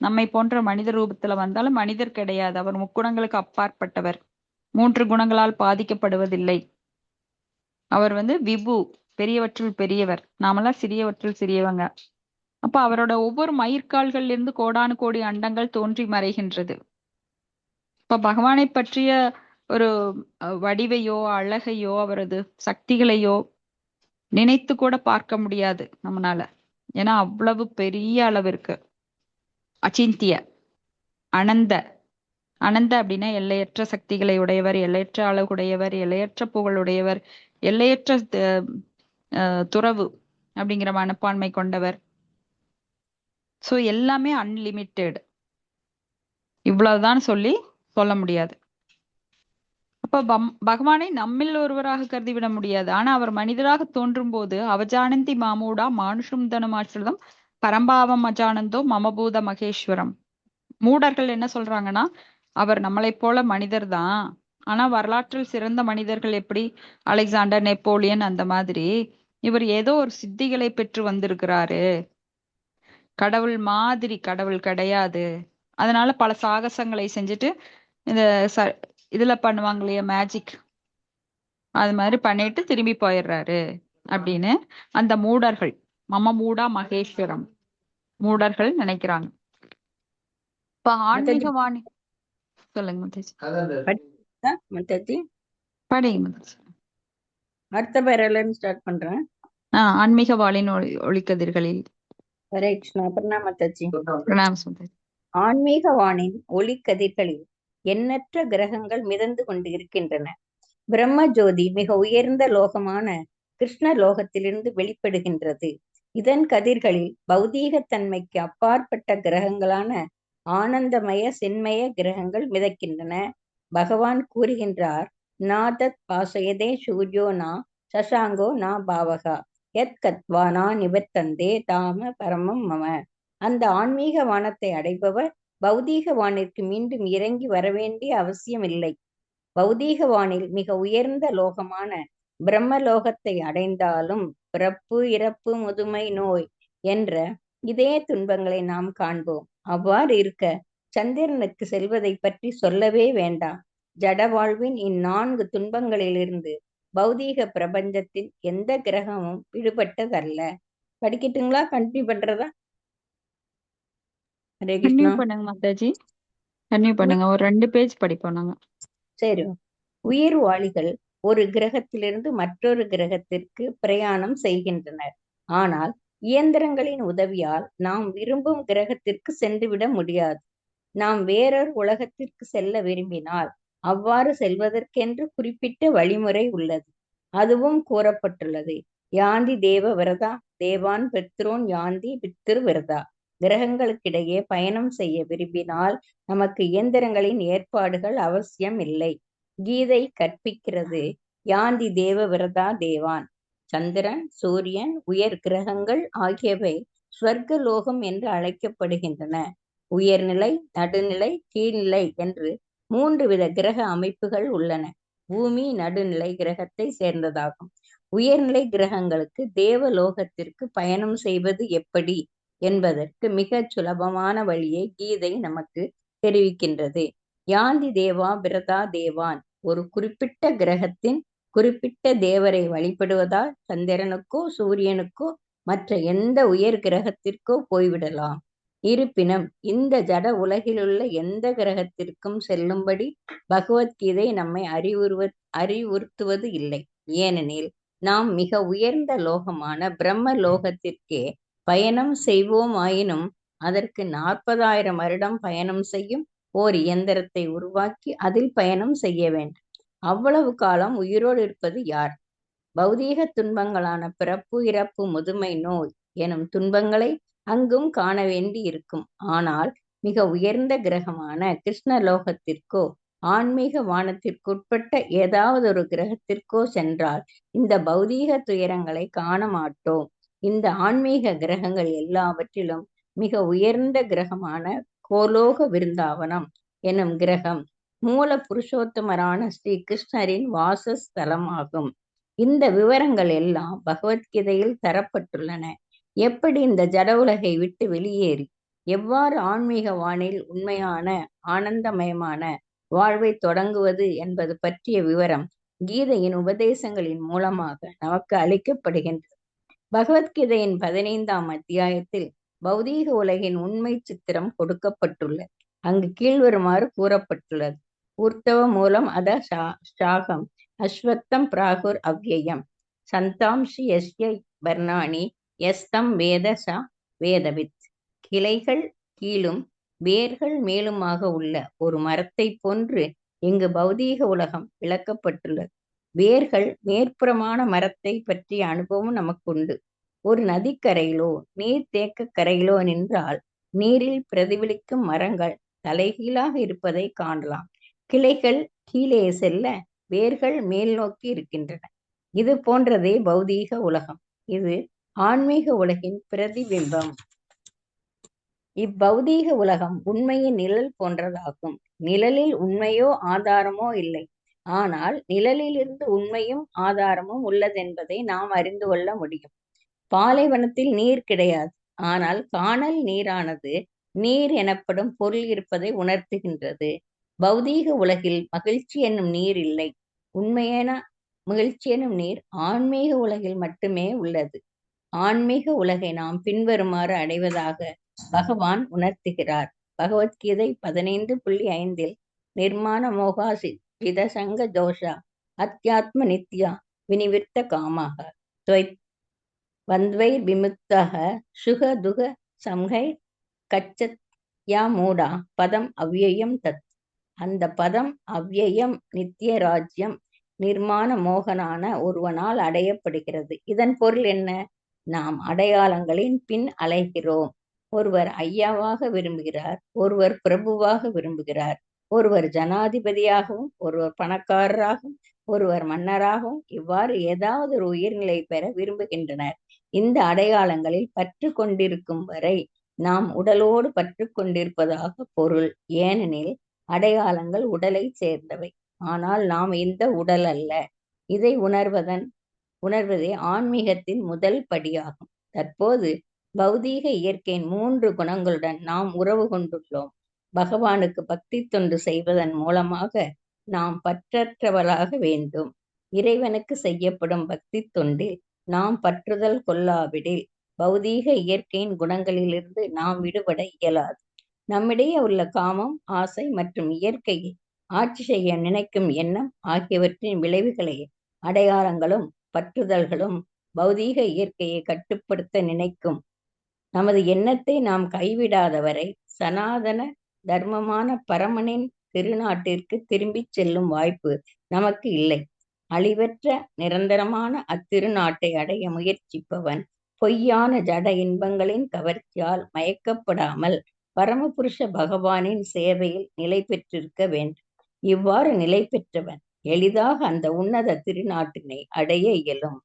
நம்மை போன்ற மனித ரூபத்துல வந்தாலும் மனிதர் கிடையாது. அவர் முக்குணங்களுக்கு அப்பாற்பட்டவர், 3 குணங்களால் பாதிக்கப்படுவதில்லை. அவர் வந்து விபு, பெரியவற்றுள் பெரியவர், நாமெல்லாம் சிறியவற்றுள் சிறியவங்க. அப்ப அவரோட ஒவ்வொரு மயிர்கால்கள்ல இருந்து கோடானு கோடி அண்டங்கள் தோன்றி மறைகின்றது. இப்ப பகவானை பற்றிய ஒரு வடிவையோ அழகையோ அவரது சக்திகளையோ நினைத்து கூட பார்க்க முடியாது நம்மனால. ஏன்னா அவ்வளவு பெரிய அளவு இருக்கு. அச்சிந்திய, அனந்த. அனந்த அப்படின்னா எல்லையற்ற சக்திகளை உடையவர், எல்லையற்ற அழகுடையவர், எல்லையற்ற புகழுடையவர், எல்லையற்ற துறவு அப்படிங்கிற மனப்பான்மை கொண்டவர். சோ எல்லாமே அன்லிமிட்டெட். இவ்வளவுதான் சொல்ல முடியாது. அப்ப பகவானை நம்மில் ஒருவராக கருதிவிட முடியாது. ஆனா அவர் மனிதராக தோன்றும் போது அவஜானந்தி மாமூடா மானுஷம் தனமாஸ்ருதம் பரம்பாவம் அஜானந்தோ மமபூத மகேஸ்வரம். மூடர்கள் என்ன சொல்றாங்கன்னா அவர் நம்மளை போல மனிதர் தான், ஆனா வரலாற்றில் சிறந்த மனிதர்கள் எப்படி அலெக்சாண்டர், நெப்போலியன் அந்த மாதிரி இவர் ஏதோ ஒரு சித்திகளை பெற்று வந்திருக்கிறாரு, கடவுள் மாதிரி கடவுள் கிடையாது, அதனால பல சாகசங்களை செஞ்சுட்டு இந்த இதுல பண்ணுவாங்க இல்லையா மேஜிக், அது மாதிரி பண்ணிட்டு திரும்பி போயிடுறாரு அப்படின்னு அந்த மூடர்கள், மமமூடா மகேஸ்வரம் மூடர்கள் நினைக்கிறாங்க. இப்ப ஆன்மீக வாணி சொல்லுங்க முத்தேஜி. படிங்க முத்தேஜி. அடுத்த பேரல ஸ்டார்ட் பண்றேன். ஆன்மீக வாளின் ஒளிக்கதிர்களில். ஹரே கிருஷ்ணா. பிரணாம தச்சி. பிரணாம சுந்தரி. ஆன்மீக வானின் ஒளிக்கதிர்களில் எண்ணற்ற கிரகங்கள் மிதந்து கொண்டு இருக்கின்றன. பிரம்ம ஜோதி மிக உயர்ந்த லோகமான கிருஷ்ண லோகத்திலிருந்து வெளிப்படுகின்றது. இதன் கதிர்களில் பௌதீகத்தன்மைக்கு அப்பாற்பட்ட கிரகங்களான ஆனந்தமய சென்மய கிரகங்கள் மிதக்கின்றன. பகவான் கூறுகின்றார், நாதத் பாசயதே சூர்யோ நா சசாங்கோ நா பாவகா யத் கத்வா நா நிவர்த்தந்தே தாம பரமம் மம. அந்த ஆன்மீக வானத்தை அடைபவர் பௌதீக வானிற்கு மீண்டும் இறங்கி வரவேண்டிய அவசியம் இல்லை. பௌதீக வானில் மிக உயர்ந்த லோகமான பிரம்மலோகத்தை அடைந்தாலும் பிறப்பு, இறப்பு, முதுமை, நோய் என்ற இதே துன்பங்களை நாம் காண்போம். அவ்வாறு இருக்க சந்திரனுக்கு செல்வதை பற்றி சொல்லவே வேண்டாம். ஜட வாழ்வின் இந்நான்கு துன்பங்களிலிருந்து பௌதீக பிரபஞ்சத்தில் எந்த கிரகமும் விடுபட்டதல்ல. படிக்கட்டுங்களா? கண்டினியூ பண்றதா? ஹரே கன்டினியூ கிருஷ்ணா. பண்ணுங்க மாதாஜி, கன்டினியூ பண்ணுங்க. ஒரு 2 பேஜ் படிப்போம் நாங்க. சரி. உயிர்வாளிகள் ஒரு கிரகத்திலிருந்து மற்றொரு கிரகத்திற்கு பிரயாணம் செய்கின்றனர். ஆனால் இயந்திரங்களின் உதவியால் நாம் விரும்பும் கிரகத்திற்கு சென்றுவிட முடியாது. நாம் வேறொரு உலகத்திற்கு செல்ல விரும்பினால் அவ்வாறு செல்வதற்கென்று குறிப்பிட்ட வழிமுறை உள்ளது. அதுவும் கூறப்பட்டுள்ளது. யாந்தி தேவ விரதா தேவான் பித்ரோன் யாந்தி பித்ரு விரதா. கிரகங்களுக்கிடையே பயணம் செய்ய விரும்பினால் நமக்கு இயந்திரங்களின் ஏற்பாடுகள் அவசியம் இல்லை. கீதை கற்பிக்கிறது. யாந்தி தேவ விரதா தேவான். சந்திரன், சூரியன், உயர் கிரகங்கள் ஆகியவை ஸ்வர்க்க லோகம் என்று அழைக்கப்படுகின்றன. உயர்நிலை, நடுநிலை, கீழ்நிலை என்று 3 வித கிரக அமைப்புகள் உள்ளன. பூமி நடுநிலை கிரகத்தை சேர்ந்ததாகும். உயர்நிலை கிரகங்களுக்கு தேவலோகத்திற்கு பயணம் செய்வது எப்படி என்பதற்கு மிகச் சுலபமான வழியை கீதை நமக்கு தெரிவிக்கின்றது. யாந்தி தேவா பிரதா தேவான். ஒரு குறிப்பிட்ட கிரகத்தின் குறிப்பிட்ட தேவரை வழிபடுவதால் சந்திரனுக்கோ சூரியனுக்கோ மற்ற எந்த உயர் கிரகத்திற்கோ போய்விடலாம். இருப்பினும் இந்த ஜட உலகிலுள்ள எந்த கிரகத்திற்கும் செல்லும்படி பகவத்கீதை நம்மை அறிவுறுத்துவது இல்லை. ஏனெனில் நாம் மிக உயர்ந்த லோகமான பிரம்ம லோகத்திற்கே பயணம் செய்வோமாயினும் அதற்கு 40,000 வருடம் பயணம் செய்யும் ஓர் இயந்திரத்தை உருவாக்கி அதில் பயணம் செய்ய வேண்டும். அவ்வளவு காலம் உயிரோடு இருப்பது யார்? பௌதீக துன்பங்களான பிறப்பு, இறப்பு, முதுமை, நோய் எனும் துன்பங்களை அங்கும் காண வேண்டி இருக்கும். ஆனால் மிக உயர்ந்த கிரகமான கிருஷ்ணலோகத்திற்கோ ஆன்மீக வானத்திற்குட்பட்ட ஏதாவது ஒரு கிரகத்திற்கோ சென்றால் இந்த பௌதீக துயரங்களை காண மாட்டோம். இந்த ஆன்மீக கிரகங்கள் எல்லாவற்றிலும் மிக உயர்ந்த கிரகமான கோலோக விருந்தாவனம் எனும் கிரகம் மூல புருஷோத்தமரான ஸ்ரீ கிருஷ்ணரின் வாசஸ்தலம் ஆகும். இந்த விவரங்கள் எல்லாம் பகவத்கீதையில் தரப்பட்டுள்ளன. எப்படி இந்த ஜட உலகை விட்டு வெளியேறி எவ்வாறு ஆன்மீக வானில் உண்மையான ஆனந்தமயமான வாழ்வை தொடங்குவது என்பது பற்றிய விவரம் கீதையின் உபதேசங்களின் மூலமாக நமக்கு அளிக்கப்படுகின்றது. பகவத்கீதையின் 15ஆம் அத்தியாயத்தில் பௌதீக உலகின் உண்மை சித்திரம் கொடுக்கப்பட்டுள்ளது. அங்கு கீழ்வருமாறு கூறப்பட்டுள்ளது. ஊர்த்தவ மூலம் அத சாகம் அஸ்வத்தம் பிராகுர் அவ்யயம் சந்தாம்ஷி யஸ்ய வர்ணாணி யஸ்தம் வேத ச வேதவித். கிளைகள் கீழும் வேர்கள் மேலுமாக உள்ள ஒரு மரத்தை போன்று இங்கு பௌதீக உலகம் விளக்கப்பட்டுள்ளது. வேர்கள் மேற்புறமான மரத்தை பற்றிய அனுபவம் நமக்கு உண்டு. ஒரு நதிக்கரையிலோ நீர்த்தேக்க கரையிலோ நின்றால் நீரில் பிரதிபலிக்கும் மரங்கள் தலைகீழாக இருப்பதை காணலாம். கிளைகள் கீழே செல்ல வேர்கள் மேல் நோக்கி இருக்கின்றன. இது போன்றதே பௌதீக உலகம். இது ஆன்மீக உலகின் பிரதிபிம்பம். இப்பௌதீக உலகம் உண்மையின் நிழல் போன்றதாகும். நிழலில் உண்மையோ ஆதாரமோ இல்லை. ஆனால் நிழலிலிருந்து உண்மையும் ஆதாரமும் உள்ளதென்பதை நாம் அறிந்து கொள்ள முடியும். பாலைவனத்தில் நீர் கிடையாது. ஆனால் கானல் நீரானது நீர் எனப்படும் பொருள் இருப்பதை உணர்த்துகின்றது. பௌதீக உலகில் மகிழ்ச்சி என்னும் நீர் இல்லை. உண்மையான மகிழ்ச்சி என்னும் நீர் ஆன்மீக உலகில் மட்டுமே உள்ளது. ஆன்மீக உலகை நாம் பின்வருமாறு அடைவதாக பகவான் உணர்த்துகிறார். பகவத்கீதை 15.5 நிர்மாண மோகாசி விதசங்க தோஷா அத்தியாத்ம நித்யா வினிவிர்த்த காமாக வந்த்வை விமுக்தக சுக துக சம்ஹை கச்சத் யா மூடா பதம் அவ்யயம் தத். அந்த பதம் அவ்யயம் நித்திய ராஜ்யம் நிர்மாண மோகனான ஒருவனால் அடையப்படுகிறது. இதன் பொருள் என்ன? நாம் அடையாளங்களின் பின் அலைகிறோம். ஒருவர் ஐயாவாக விரும்புகிறார், ஒருவர் பிரபுவாக விரும்புகிறார், ஒருவர் ஜனாதிபதியாகவும் ஒருவர் பணக்காரராகவும் ஒருவர் மன்னராகவும் இவ்வாறு ஏதாவது ஒரு உயர்நிலை பெற விரும்புகின்றனர். இந்த அடையாளங்களில் பற்று கொண்டிருக்கும் வரை நாம் உடலோடு பற்று கொண்டிருப்பதாக பொருள். ஏனெனில் அடையாளங்கள் உடலை சேர்ந்தவை. ஆனால் நாம் இந்த உடல் அல்ல. இதை உணர்வதே ஆன்மீகத்தின் முதல் படியாகும். தற்போது பௌதீக இயற்கையின் 3 குணங்களுடன் நாம் உறவு கொண்டுள்ளோம். பகவானுக்கு பக்தி தொண்டு செய்வதன் மூலமாக நாம் பற்றற்றவளாக வேண்டும். இறைவனுக்கு செய்யப்படும் பக்தி தொண்டில் நாம் பற்றுதல் கொள்ளாவிடில் பௌதீக இயற்கையின் குணங்களிலிருந்து நாம் விடுபட இயலாது. நம்மிடையே உள்ள காமம், ஆசை மற்றும் இயற்கையை ஆட்சி செய்ய நினைக்கும் எண்ணம் ஆகியவற்றின் விளைவுகளை அடையாளங்களும் பற்றுதல்களும் பௌதீக இயற்கையை கட்டுப்படுத்த நினைக்கும் நமது எண்ணத்தை நாம் கைவிடாதவரை சனாதன தர்மமான பரமனின் திருநாட்டிற்கு திரும்பிச் செல்லும் வாய்ப்பு நமக்கு இல்லை. அழிவற்ற நிரந்தரமான அத்திருநாட்டை அடைய முயற்சிப்பவன் பொய்யான ஜட இன்பங்களின் கவர்ச்சியால் மயக்கப்படாமல் பரமபுருஷ பகவானின் சேவையில் நிலை பெற்றிருக்க வேண்டும். இவ்வாறு நிலை பெற்றவன் எளிதாக அந்த உன்னத திருநாட்டினை அடைய இயலும்.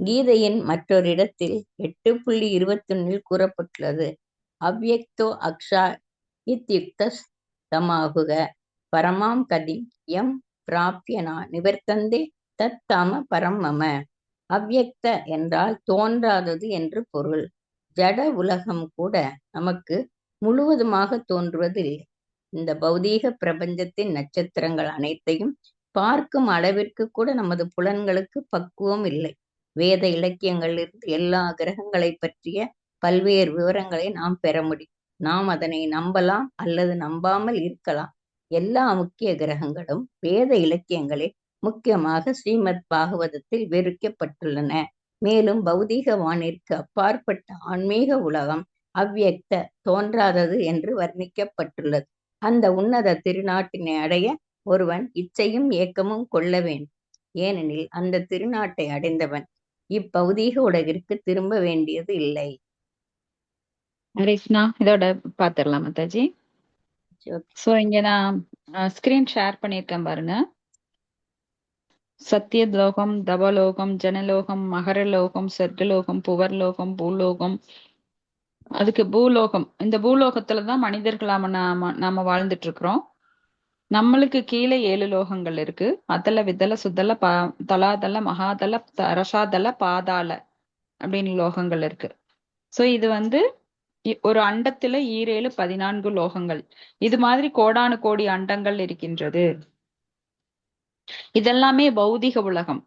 கீதையின் மற்றொரு இடத்தில் 8.21 கூறப்பட்டுள்ளது, அவ்யக்தோ அக்ஷா இத்யுக்த தமாகுக பரமாம் கதிம் யம் பிராப்யனா நிவர்த்தந்தே தத்தாம பரம் மம. அவ்யக்த என்றால் தோன்றாதது என்று பொருள். ஜட உலகம் கூட நமக்கு முழுவதுமாக தோன்றுவதில்லை. இந்த பௌதீக பிரபஞ்சத்தின் நட்சத்திரங்கள் அனைத்தையும் பார்க்கும் அளவிற்கு கூட நமது புலன்களுக்கு பக்குவம் இல்லை. வேத இலக்கியங்களிலிருந்து எல்லா கிரகங்களை பற்றிய பல்வேறு விவரங்களை நாம் பெற முடியும். நாம் அதனை நம்பலாம் அல்லது நம்பாமல் இருக்கலாம். எல்லா முக்கிய கிரகங்களும் வேத இலக்கியங்களில் முக்கியமாக ஸ்ரீமத் பாகவதத்தில் விவரிக்கப்பட்டுள்ளன. மேலும் பௌதீக வானிற்கு அப்பாற்பட்ட ஆன்மீக உலகம் அவ்யக்த தோன்றாதது என்று வர்ணிக்கப்பட்டுள்ளது. அந்த உன்னத திருநாட்டினை அடைய ஒருவன் இச்சையும் ஏக்கமும் கொள்ள வேண்டும். ஏனெனில் அந்த திருநாட்டை அடைந்தவன் இப்பௌதீக உலகிற்கு திரும்ப வேண்டியது இல்லை. ஹரிஷ்ணா, இதோட பாத்திரலாம் மாதாஜி. சோ இங்க நான் ஸ்கிரீன் ஷேர் பண்ணியிருக்கேன் பாருங்க. சத்தியலோகம், தவலோகம், ஜனலோகம், மகரலோகம், சொர்க்கலோகம், புவர்லோகம், பூலோகம். அதுக்கு பூலோகம். இந்த பூலோகத்துலதான் மனிதர்களாம நாம வாழ்ந்துட்டு இருக்கிறோம். நம்மளுக்கு கீழே 7 லோகங்கள் இருக்கு. அதல, விதல, சுதல, தலாதல, மகாதல, ரசாதல, பாதாள அப்படின்னு லோகங்கள் இருக்கு. சோ இது வந்து ஒரு அண்டத்துல 7 14 லோகங்கள். இது மாதிரி கோடானு கோடி அண்டங்கள் இருக்கின்றது. இதெல்லாமே பௌதிக உலகம்.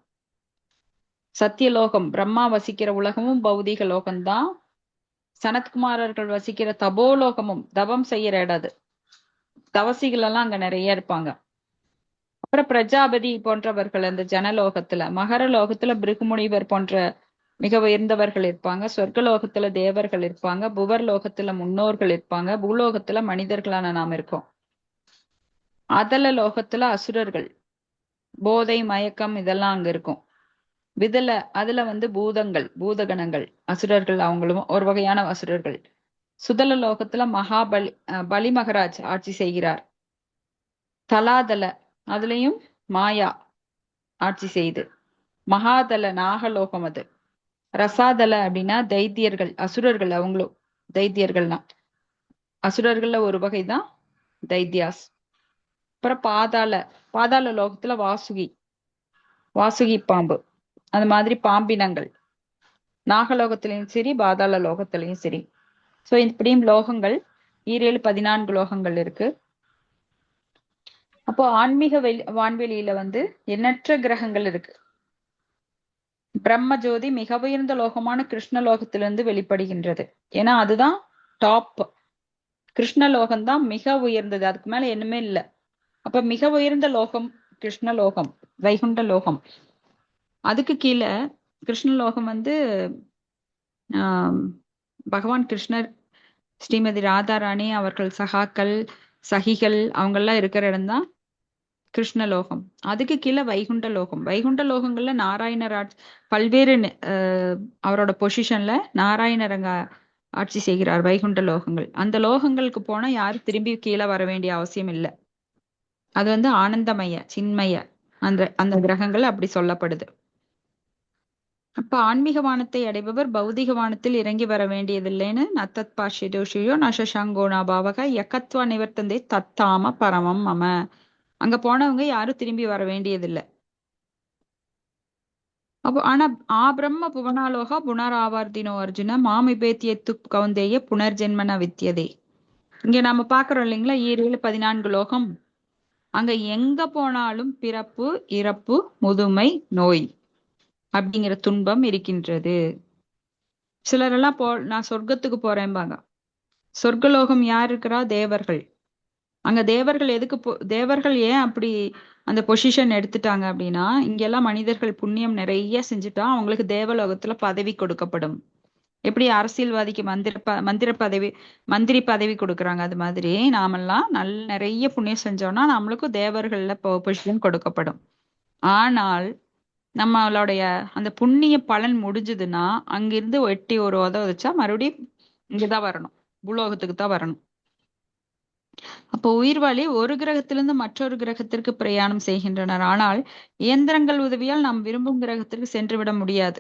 சத்தியலோகம், பிரம்மா வசிக்கிற உலகமும் பௌதிக லோகம்தான். சனத்குமாரர்கள் வசிக்கிற தபோலோகமும் தவம் செய்யற இடம். தவசிகள் எல்லாம் அங்க நிறைய இருப்பாங்க. அப்புறம் பிரஜாபதி போன்றவர்கள் அந்த ஜனலோகத்துல, மகரலோகத்துல பிருகுமுனிவர் போன்ற மிக உயர்ந்தவர்கள் இருப்பாங்க. சொர்க்கலோகத்துல தேவர்கள் இருப்பாங்க. புவர்லோகத்துல முன்னோர்கள் இருப்பாங்க. பூலோகத்துல மனிதர்களான நாம் இருக்கோம். அதல லோகத்துல அசுரர்கள், போதை மயக்கம் இதெல்லாம் அங்க இருக்கும். விதல, அதுல வந்து பூதங்கள், பூதகணங்கள், அசுரர்கள், அவங்களும் ஒரு வகையான அசுரர்கள். சுதல லோகத்துல மகாபலி, பலி மகராஜ் ஆட்சி செய்கிறார். தலாதல, அதுலயும் மாயா ஆட்சி செய்து. மகாதல நாகலோகம் அது. ரசாதல அப்படின்னா தைத்தியர்கள், அசுரர்கள், அவங்களும் தைத்தியர்கள்னா அசுரர்கள்ல ஒரு வகைதான் தைத்தியாஸ். அப்புறம் பாதாள, பாதாள லோகத்துல வாசுகி, வாசுகி பாம்பு, அந்த மாதிரி பாம்பினங்கள் நாகலோகத்திலையும் சரி பாதாள லோகத்திலையும் சரி. சோ இப்படியும் லோகங்கள் 7 14 லோகங்கள் இருக்கு. அப்போ ஆன்மீக வான்வெளியில வந்து எண்ணற்ற கிரகங்கள் இருக்கு. பிரம்ம ஜோதி மிக உயர்ந்த லோகமான கிருஷ்ண லோகத்திலிருந்து வெளிப்படுகின்றது. ஏன்னா அதுதான் டாப். கிருஷ்ண லோகம் தான் மிக உயர்ந்தது, அதுக்கு மேல என்னமே இல்லை. அப்ப மிக உயர்ந்த லோகம் கிருஷ்ண லோகம், வைகுண்ட லோகம். அதுக்கு கீழே கிருஷ்ண லோகம் வந்து பகவான் கிருஷ்ணர், ஸ்ரீமதி ராதாராணி அவர்கள் சகாக்கள், சகிகள் அவங்கெல்லாம் இருக்கிற இடம்தான் கிருஷ்ணலோகம். அதுக்கு கீழே வைகுண்ட லோகம். வைகுண்ட லோகங்கள்ல நாராயணர் பல்வேறு அவரோட பொசிஷன்ல நாராயணர் அங்க ஆட்சி செய்கிறார். வைகுண்ட லோகங்கள், அந்த லோகங்களுக்கு போனா யாரும் திரும்பி கீழே வர வேண்டிய அவசியம் இல்லை. அது வந்து ஆனந்தமய, சின்மய அந்த கிரகங்கள் அப்படி சொல்லப்படுது. அப்ப ஆன்மீக வானத்தை அடைபவர் பௌதிக வானத்தில் இறங்கி வர வேண்டியதில்லைன்னு நத்தத் பாஷிதோஷியோ நசசாங்கோனா பாவக யக்கத்வா நிவர்த்தந்தே தத்தாம பரமம் மம. அங்க போனவங்க யாரும் திரும்பி வர வேண்டியதில்லை. அப்போ ஆனா பிரம்ம புவனாலோகா புனராவர்த்தினோ அர்ஜுன மாமிபேத்தியத்து கவுந்தேய புனர்ஜென்மன வித்தியதே. இங்க நாம பாக்குறோம் இல்லைங்களா, 7 14 லோகம். அங்க எங்க போனாலும் பிறப்பு, இறப்பு, முதுமை, நோய் அப்படிங்கிற துன்பம் இருக்கின்றது. சிலரெல்லாம் நான் சொர்க்கத்துக்கு போறேன்பாங்க. சொர்க்கலோகம் யார் இருக்கிறா? தேவர்கள். அங்க தேவர்கள் எதுக்கு தேவர்கள் ஏன் அப்படி அந்த பொசிஷன் எடுத்துட்டாங்க அப்படின்னா, இங்கெல்லாம் மனிதர்கள் புண்ணியம் நிறைய செஞ்சுட்டா அவங்களுக்கு தேவலோகத்துல பதவி கொடுக்கப்படும். எப்படி அரசியல்வாதிக்கு மந்திரி பதவி கொடுக்குறாங்க, அது மாதிரி நாமெல்லாம் நிறைய புண்ணியம் செஞ்சோம்னா நம்மளுக்கும் தேவர்கள்ல பொசிஷன் கொடுக்கப்படும். ஆனால் நம்மளுடைய அந்த புண்ணிய பலன் முடிஞ்சதுன்னா அங்கிருந்து வெட்டி ஒரு வச்சா மறுபடியும் இங்கதான் வரணும், பூலோகத்துக்கு தான் வரணும். அப்போ உயிர்வாழி ஒரு கிரகத்திலிருந்து மற்றொரு கிரகத்திற்கு பிரயாணம் செய்கின்றனர். ஆனால் இயந்திரங்கள் உதவியால் நாம் விரும்பும் கிரகத்திற்கு சென்று விட முடியாது.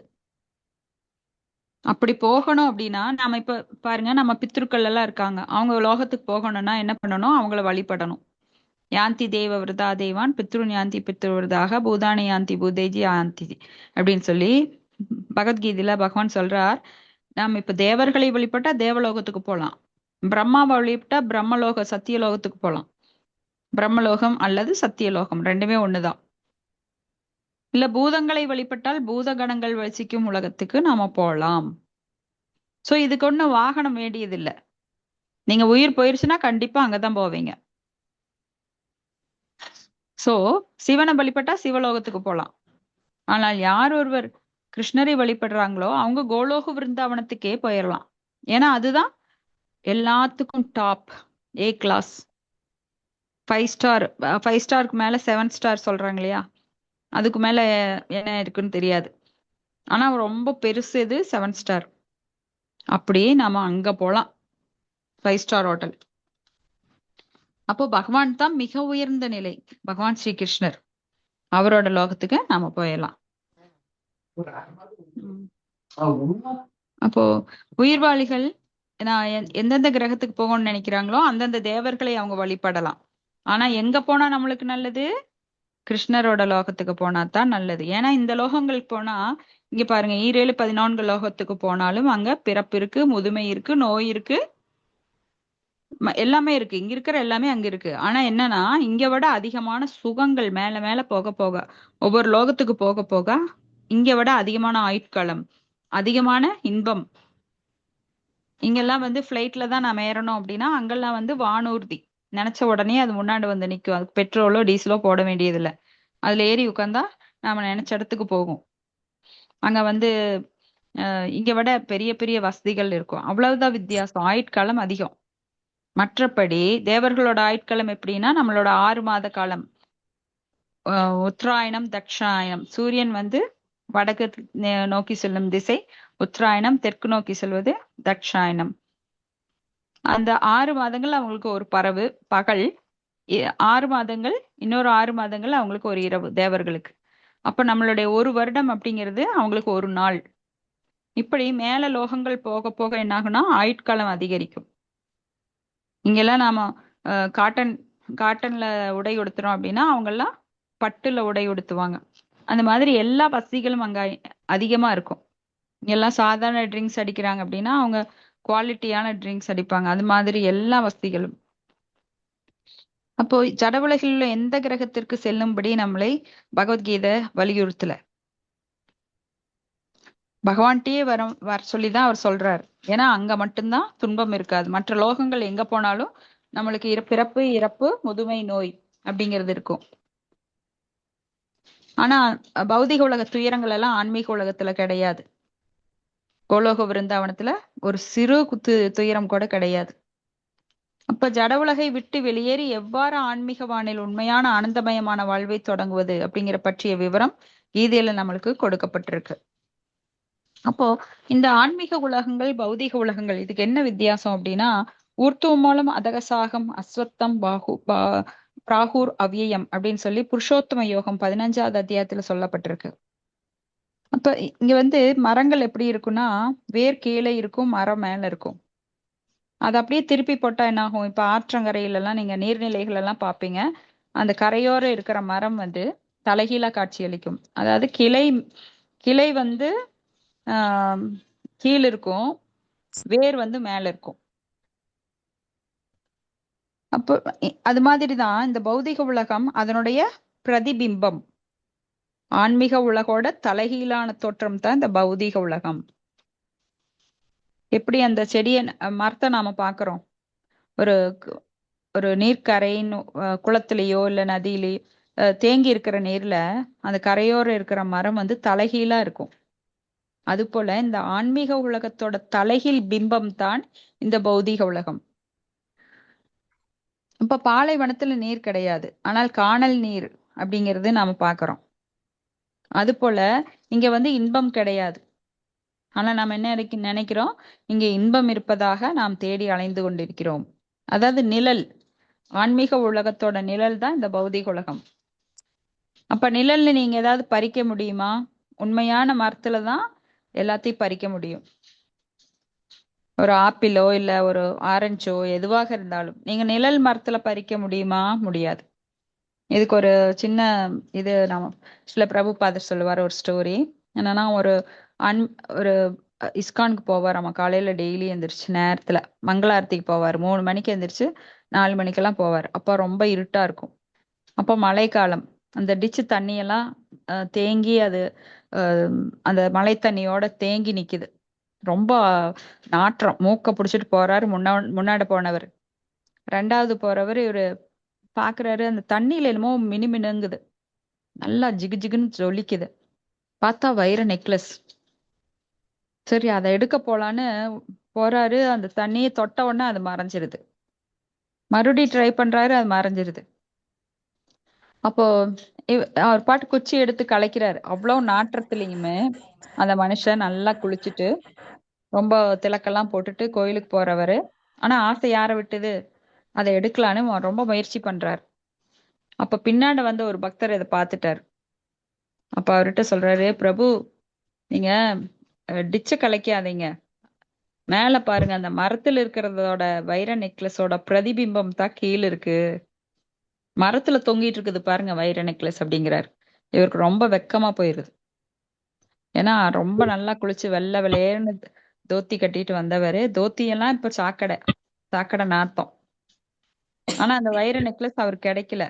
அப்படி போகணும் அப்படின்னா நாம இப்ப பாருங்க, நம்ம பித்ருக்கள் எல்லாம் இருக்காங்க. அவங்க லோகத்துக்கு போகணும்னா என்ன பண்ணணும்? அவங்கள வழிபடணும். யாந்தி தேவ விரதா தேவான் பித்ரு யாந்தி பித்ருவிரதாக பூதானி யாந்தி பூதேஜி யாந்தி அப்படின்னு சொல்லி பகவத்கீதையில பகவான் சொல்றார். நாம் இப்ப தேவர்களை வழிபட்டா தேவலோகத்துக்கு போலாம். பிரம்மாவை வழிபட்டா பிரம்மலோக சத்தியலோகத்துக்கு போலாம். பிரம்மலோகம் அல்லது சத்தியலோகம் ரெண்டுமே ஒண்ணுதான். இல்ல பூதங்களை வழிபட்டால் பூதகணங்கள் வசிக்கும் உலகத்துக்கு நாம போலாம். சோ இதுக்கு ஒண்ணு வாகனம் வேண்டியது இல்ல. நீங்க உயிர் போயிருச்சுன்னா கண்டிப்பா அங்கதான் போவீங்க. சோ சிவனை வழிபட்டா சிவலோகத்துக்கு போலாம். ஆனால் யார் ஒருவர் கிருஷ்ணரை வழிபடுறாங்களோ அவங்க கோலோக விருந்தாவனத்துக்கே போயிடலாம். ஏன்னா அதுதான் எல்லாத்துக்கும் டாப், ஏ கிளாஸ், 5 ஸ்டார். 5 ஸ்டாருக்கு மேல 7 ஸ்டார் சொல்றாங்க இல்லையா, அதுக்கு மேல என்ன இருக்குன்னு தெரியாது. ஆனா ரொம்ப பெருசு இது 7 ஸ்டார். அப்படியே நாம அங்க போலாம், 5 ஸ்டார் ஹோட்டல். அப்போ பகவான் தான் மிக உயர்ந்த நிலை, பகவான் ஸ்ரீ கிருஷ்ணர். அவரோட லோகத்துக்கு நாம போயிடலாம். அப்போ உயிர்வாளிகள் நான் எந்தெந்த கிரகத்துக்கு போகணும்னு நினைக்கிறாங்களோ அந்தந்த தேவர்களை அவங்க வழிபடலாம். ஆனா எங்க போனா நம்மளுக்கு நல்லது? கிருஷ்ணரோட லோகத்துக்கு போனா தான் நல்லது. ஏன்னா இந்த லோகங்களுக்கு போனா இங்க பாருங்க, 17 லோகத்துக்கு போனாலும் அங்க பிறப்பு இருக்கு, முதுமை இருக்கு, நோய் இருக்கு, எல்லாமே இருக்கு. இங்க இருக்கிற எல்லாமே அங்க இருக்கு. ஆனா என்னன்னா இங்க விட அதிகமான சுகங்கள் மேல மேல போக போக, ஒவ்வொரு லோகத்துக்கு போக போக இங்க விட அதிகமான ஆயுட்காலம், அதிகமான இன்பம். இங்கெல்லாம் ஃபிளைட்ல தான் நாம ஏறணும் அப்படின்னா அங்கெல்லாம் வானூர்தி, நினைச்ச உடனே அது முன்னாடி நிக்கும். அதுக்கு பெட்ரோலோ டீசலோ போட வேண்டியது இல்ல. அதுல ஏறி உட்கார்ந்தா நாம நினைச்ச இடத்துக்கு போகும். அங்க இங்க விட பெரிய பெரிய வசதிகள் இருக்கும். அவ்வளவுதான் வித்தியாசம். ஆயுட்காலம் அதிகம். மற்றபடி தேவர்களோட ஆயுட்காலம் எப்படின்னா நம்மளோட 6 மாத காலம். உத்தராயணம் தட்சாயணம். சூரியன் வடக்கு நோக்கி செல்லும் திசை உத்தராயணம், தெற்கு நோக்கி செல்வது தட்சாயணம். அந்த 6 மாதங்கள் அவங்களுக்கு ஒரு பகல், 6 மாதங்கள், இன்னொரு 6 மாதங்கள் அவங்களுக்கு ஒரு இரவு தேவர்களுக்கு. அப்ப நம்மளுடைய ஒரு வருடம் அப்படிங்கிறது அவங்களுக்கு ஒரு நாள். இப்படி மேல லோகங்கள் போக போக என்ன ஆகும்னா ஆயுட்காலம் அதிகரிக்கும். இங்கெல்லாம் நாம காட்டன்ல உடை உடுத்துறோம் அப்படின்னா அவங்க எல்லாம் பட்டுல உடை உடுத்துவாங்க. அந்த மாதிரி எல்லா வசதிகளும் அங்க அதிகமா இருக்கும். இங்கெல்லாம் சாதாரண ட்ரிங்க்ஸ் அடிக்கிறாங்க அப்படின்னா அவங்க குவாலிட்டியான ட்ரிங்க்ஸ் அடிப்பாங்க. அது மாதிரி எல்லா வசதிகளும். அப்போ ஜட உலகில் உள்ள எந்த கிரகத்திற்கு செல்லும்படி நம்மளை பகவத்கீதை வலியுறுத்தல. பகவான்கிட்டயே வர சொல்லிதான் அவர் சொல்றாரு. ஏன்னா அங்க மட்டும்தான் துன்பம் இருக்காது. மற்ற லோகங்கள் எங்க போனாலும் நம்மளுக்கு பிறப்பு, இறப்பு, முதுமை, நோய் அப்படிங்கிறது இருக்கும். ஆனா பௌதிக உலக துயரங்கள் எல்லாம் ஆன்மீக உலகத்துல கிடையாது. கோலோக விருந்தாவனத்துல ஒரு சிறு துயரம் கூட கிடையாது. அப்ப ஜட உலகை விட்டு வெளியேறி எவ்வாறு ஆன்மீக வானில் உண்மையான ஆனந்தமயமான வாழ்வை தொடங்குவது அப்படிங்கிற பற்றிய விவரம் கீதையில நம்மளுக்கு கொடுக்கப்பட்டிருக்கு. அப்போ இந்த ஆன்மீக உலகங்கள், பௌதிக உலகங்கள், இதுக்கு என்ன வித்தியாசம் அப்படின்னா ஊர்த்துவமூலம், அதகசாகம், அஸ்வத்தம், பிராகூர், அவ்யயம் அப்படின்னு சொல்லி புருஷோத்தம யோகம் 15வது அத்தியாயத்துல சொல்லப்பட்டிருக்கு. அப்ப இங்க மரங்கள் எப்படி இருக்குன்னா வேர் கீழே இருக்கும், மரம் மேல இருக்கும். அது அப்படியே திருப்பி போட்டா என்ன ஆகும்? இப்ப ஆற்றங்கரையில எல்லாம் நீங்க நீர்நிலைகள் எல்லாம் பாப்பீங்க. அந்த கரையோர இருக்கிற மரம் தலைகீழா காட்சியளிக்கும். அதாவது கிளை கீழ் இருக்கும், வேர் மேல இருக்கும். அப்போ அது மாதிரிதான் இந்த பௌதிக உலகம் அதனுடைய பிரதிபிம்பம். ஆன்மீக உலகோட தலைகீழான தோற்றம் தான் இந்த பௌதீக உலகம். எப்படி அந்த செடியை மரத்தை நாம பாக்குறோம், ஒரு ஒரு நீர்க்கரைன்னு குளத்திலேயோ இல்ல நதியிலேயோ தேங்கி இருக்கிற நீர்ல அந்த கரையோரம் இருக்கிற மரம் வந்து தலைகீழா இருக்கும். அது போல இந்த ஆன்மீக உலகத்தோட தலைகீழ் பிம்பம் தான் இந்த பௌதீக உலகம். இப்ப பாலைவனத்துல நீர் கிடையாது, ஆனால் காணல் நீர் அப்படிங்கிறது நாம பாக்குறோம். அது போல இங்க வந்து இன்பம் கிடையாது, ஆனா நாம் என்ன நினைக்கிறோம், இங்கே இன்பம் இருப்பதாக நாம் தேடி அலைந்து கொண்டிருக்கிறோம். அதாவது நிழல், ஆன்மீக உலகத்தோட நிழல் தான் இந்த பௌதீக உலகம். அப்ப நிழல்ல நீங்க ஏதாவது பறிக்க முடியுமா? உண்மையான மரத்துல தான் எல்லாத்தையும் பறிக்க முடியும். ஒரு ஆப்பிளோ இல்ல ஒரு ஆரஞ்சோ எதுவாக இருந்தாலும் நீங்க நிழல் மரத்துல பறிக்க முடியுமா? முடியாது. இதுக்கு ஒரு சின்ன இது நம்ம சில பிரபுபாதர் சொல்லுவார் ஒரு ஸ்டோரி. என்னன்னா ஒரு ஒரு இஸ்கானுக்கு போவார். நம்ம காலையில டெய்லி எந்திரிச்சு நேரத்துல மங்களாரத்திக்கு போவார். 3 மணிக்கு எந்திரிச்சு 4 மணிக்கெல்லாம் போவார். அப்ப ரொம்ப இருட்டா இருக்கும். அப்போ மழைக்காலம், அந்த டிச்சு தண்ணியெல்லாம் தேங்கி அது அந்த மழை தண்ணியோட தேங்கி நிக்குது. ரொம்ப நாற்றம், மூக்க பிடிச்சிட்டு போறாரு முன்னாடி போனவர். 2வது போறவர் இவரு பாக்குறாரு, அந்த தண்ணியில என்னமோ மினுங்குது, நல்லா ஜிகு ஜிகுன்னு ஜொலிக்குது. பார்த்தா வைர நெக்லஸ். சரி அதை எடுக்க போலான்னு போறாரு. அந்த தண்ணியை தொட்ட உடனே அது மறைஞ்சிருது. மறுபடியும் ட்ரை பண்றாரு, அது மறைஞ்சிருது. அப்போ அவர் பாட்டு குச்சி எடுத்து கலைக்கிறாரு. அவ்வளவு நாற்றத்திலயுமே அந்த மனுஷன் நல்லா குளிச்சுட்டு ரொம்ப திலக்கெல்லாம் போட்டுட்டு கோயிலுக்கு போறவரு. ஆனா ஆசை யாரை விட்டுது, அதை எடுக்கலான்னு ரொம்ப முயற்சி பண்றாரு. அப்ப பின்னாடி வந்து ஒரு பக்தர் இதை பார்த்துட்டாரு. அப்ப அவர்கிட்ட சொல்றாரு, பிரபு நீங்க டிச்ச கலைக்காதீங்க, மேல பாருங்க, அந்த மரத்துல இருக்கிறதோட வைர நெக்லஸோட பிரதிபிம்பம் தான் கீழே இருக்கு, மரத்துல தொங்கிட்டு இருக்குது பாருங்க வைர நெக்லஸ் அப்படிங்கிறாரு. இவருக்கு ரொம்ப வெக்கமா போயிருது. ஏன்னா ரொம்ப நல்லா குளிச்சு வெள்ளை வெளையேன்னு தோத்தி கட்டிட்டு வந்தவரு, தோத்தியெல்லாம் இப்ப சாக்கடை சாக்கடை நாத்தம். ஆனா அந்த வைர நெக்லஸ் அவருக்கு கிடைக்கல.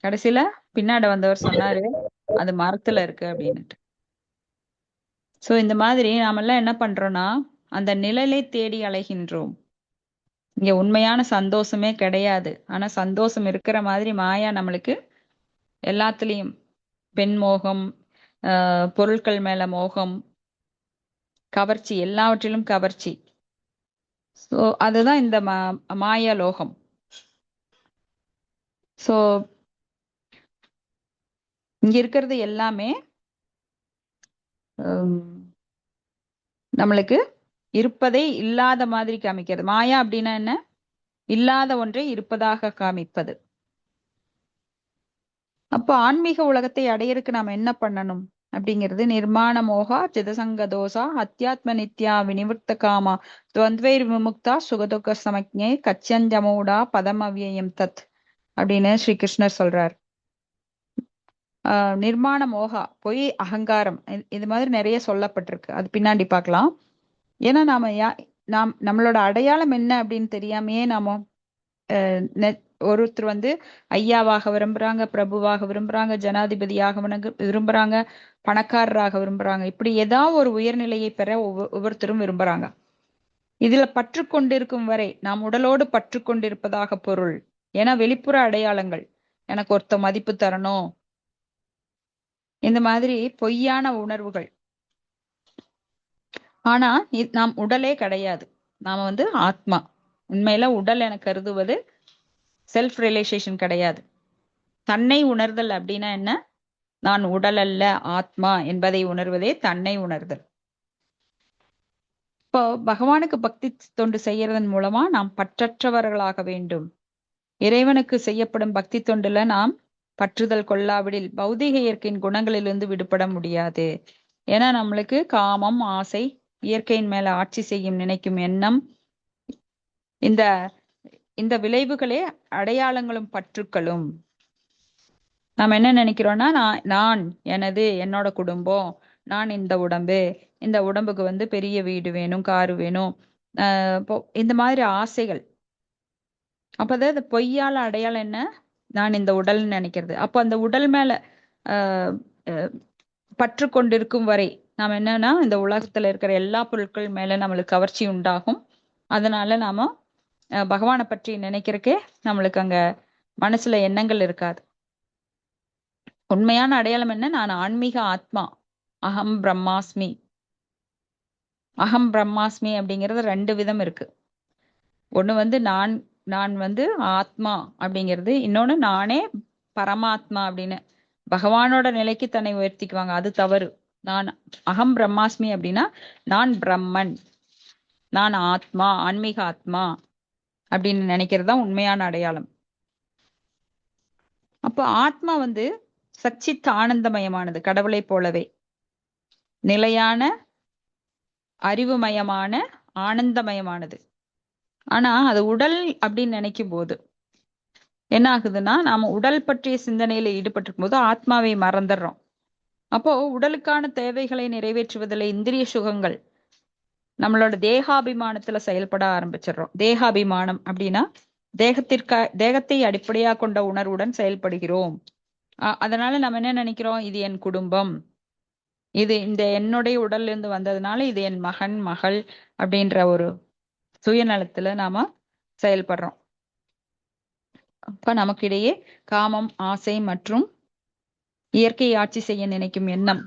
கடைசியில பின்னாடி வந்தவர் சொன்னாரு, அது மரத்துல இருக்கு அப்படின்னுட்டு. சோ இந்த மாதிரி நாமெல்லாம் என்ன பண்றோம்னா அந்த நிழலை தேடி அலைகின்றோம். இங்க உண்மையான சந்தோஷமே கிடையாது. ஆனா சந்தோஷம் இருக்கிற மாதிரி மாயா நம்மளுக்கு எல்லாத்துலயும் பெண் மோகம், பொருட்கள் மேல மோகம், கவர்ச்சி, எல்லாவற்றிலும் கவர்ச்சி. சோ அதுதான் இந்த மாயா லோகம். சோ இங்க இருக்கிறது எல்லாமே நம்மளுக்கு இருப்பதை இல்லாத மாதிரி காமிக்கிறது. மாயா அப்படின்னா என்ன? இல்லாத ஒன்றை இருப்பதாக காமிப்பது. அப்போ ஆன்மீக உலகத்தை அடையறதுக்கு நாம என்ன பண்ணணும் அப்படிங்கிறது, நிர்மாண மோகா ஜிதசங்க தோசா அத்தியாத்ம நித்யா வினிவர்த்த காமா துவந்த்வைர் விமுக்தா சுகதுக்க சமக்ஞே கச்சஞ்சமூடா பதம் அவ்யயம் தத் அப்படின்னு ஸ்ரீ கிருஷ்ணர் சொல்றார். நிர்மாண மோகா பொய் அகங்காரம், இது மாதிரி நிறைய சொல்லப்பட்டிருக்கு. அது பின்னாடி பார்க்கலாம். ஏன்னா நம்மளோட அடையாளம் என்ன அப்படின்னு தெரியாமையே நாம ஒருத்தர் வந்து ஐயாவாக விரும்புறாங்க, பிரபுவாக விரும்புறாங்க, ஜனாதிபதியாக விரும்புறாங்க, பணக்காரராக விரும்புறாங்க. இப்படி ஏதாவது ஒரு உயர்நிலையை பெற ஒவ்வொருத்தரும் விரும்புறாங்க. இதுல பற்று கொண்டிருக்கும் வரை நாம் உடலோடு பற்று கொண்டிருப்பதாக பொருள். ஏன்னா வெளிப்புற அடையாளங்கள், எனக்கு ஒருத்த மதிப்பு தரணும், இந்த மாதிரி பொய்யான உணர்வுகள். ஆனா நாம் உடலே கிடையாது, நாம வந்து ஆத்மா. உண்மையில உடல் என கருதுவது செல்ஃப் ரியலைசேஷன் கிடையாது. தன்னை உணர்தல் அப்படின்னா என்ன? நான் உடல் அல்ல, ஆத்மா என்பதை உணர்வதே தன்னை உணர்தல். இப்போ பகவானுக்கு பக்தி தொண்டு செய்யறதன் மூலமா நாம் பற்றற்றவர்களாக வேண்டும். இறைவனுக்கு செய்யப்படும் பக்தி தொண்டுல நாம் பற்றுதல் கொள்ளாவிடில் பௌதிக இயற்கையின் குணங்களிலிருந்து விடுபட முடியாது. ஏன்னா நம்மளுக்கு காமம், ஆசை, இயற்கையின் மேல ஆட்சி செய்யும் நினைக்கும் எண்ணம், இந்த இந்த விளைவுகளே அடையாளங்களும் பற்றுக்களும். நாம் என்ன நினைக்கிறோம்னா, நான் எனது, என்னோட குடும்பம், நான் இந்த உடம்பு, இந்த உடம்புக்கு வந்து பெரிய வீடு வேணும், காரு வேணும், இந்த மாதிரி ஆசைகள். அப்ப அதாவது பொய்யால அடையாளம் என்ன? நான் இந்த உடல்னு நினைக்கிறது. அப்போ அந்த உடல் மேல ஆஹ் அஹ் பற்று கொண்டிருக்கும் வரை நாம என்னன்னா இந்த உலகத்துல இருக்கிற எல்லா பொருட்கள் மேல நம்மளுக்கு கவர்ச்சி உண்டாகும். அதனால நாம பகவானை பற்றி நினைக்கிறக்கே நம்மளுக்கு அங்க மனசுல எண்ணங்கள் இருக்காது. உண்மையான அடையாளம் என்ன? நான் ஆன்மீக ஆத்மா. அகம் பிரம்மாஸ்மி. அகம் பிரம்மாஸ்மி அப்படிங்கிறது 2 விதம் இருக்கு. ஒண்ணு வந்து நான் நான் வந்து ஆத்மா அப்படிங்கிறது, இன்னொன்னு நானே பரமாத்மா அப்படின்னு பகவானோட நிலைக்கு தன்னை உயர்த்திக்குவாங்க. அது தவறு. நான் அகம் பிரம்மாஸ்மி அப்படின்னா நான் பிரம்மன், நான் ஆத்மா, ஆன்மீக ஆத்மா அப்படின்னு நினைக்கிறது தான் உண்மையான அடையாளம். அப்போ ஆத்மா வந்து சச்சித் ஆனந்தமயமானது, கடவுளை போலவே நிலையான அறிவுமயமான ஆனந்தமயமானது. ஆனா அது உடல் அப்படின்னு நினைக்கும் போது என்ன ஆகுதுன்னா, நாம உடல் பற்றிய சிந்தனையில ஈடுபட்டிருக்கும் போது ஆத்மாவை மறந்துடுறோம். அப்போ உடலுக்கான தேவைகளை நிறைவேற்றுவதில் இந்திரிய சுகங்கள் நம்மளோட தேகாபிமானத்துல செயல்பட ஆரம்பிச்சிடுறோம். தேகாபிமானம் அப்படின்னா தேகத்தை அடிப்படையாக கொண்ட உணர்வுடன் செயல்படுகிறோம். அதனால நம்ம என்ன நினைக்கிறோம்? இது என் குடும்பம், இது இந்த என்னுடைய உடல்ல இருந்து வந்ததுனால இது என் மகன் மகள் அப்படின்ற ஒரு சுயநலத்துல நாம செயல்படுறோம். அப்ப நமக்கிடையே காமம், ஆசை மற்றும் இயற்கையை ஆட்சி செய்ய நினைக்கும் எண்ணம்,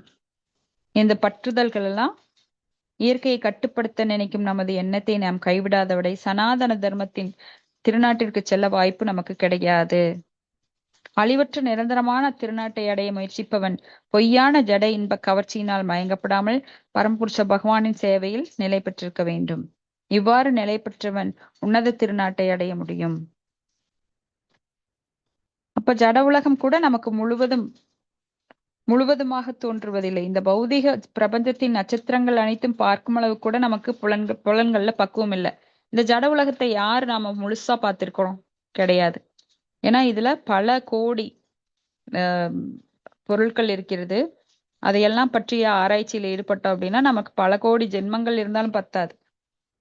இந்த பற்றுதல்கள் எல்லாம் இயற்கையை கட்டுப்படுத்த நினைக்கும் நமது எண்ணத்தை நாம் கைவிடாதவரை சனாதன தர்மத்தின் திருநாட்டிற்கு செல்ல வாய்ப்பு நமக்கு கிடையாது. அழிவற்ற நிரந்தரமான திருநாட்டை அடைய முயற்சிப்பவன் பொய்யான ஜட இன்ப கவர்ச்சியினால் மயங்கப்படாமல் பரம்புருஷ பகவானின் சேவையில் நிலை பெற்றிருக்க வேண்டும். இவ்வாறு நிலை பெற்றவன் உன்னத திருநாட்டை அடைய முடியும். அப்ப ஜட உலகம் கூட நமக்கு முழுவதுமாக தோன்றுவதில்லை. இந்த பௌதிக பிரபஞ்சத்தின் நட்சத்திரங்கள் அனைத்தும் பார்க்கும் அளவு கூட நமக்கு புலன்கள்ல பக்குவம் இல்லை. இந்த ஜட உலகத்தை யார் நாம முழுசா பார்த்திருக்கிறோம்? கிடையாது. ஏன்னா இதுல பல கோடி பொருட்கள் இருக்கிறது. அதையெல்லாம் பற்றிய ஆராய்ச்சியில ஈடுபட்டோம் அப்படின்னா நமக்கு பல கோடி ஜென்மங்கள் இருந்தாலும் பத்தாது.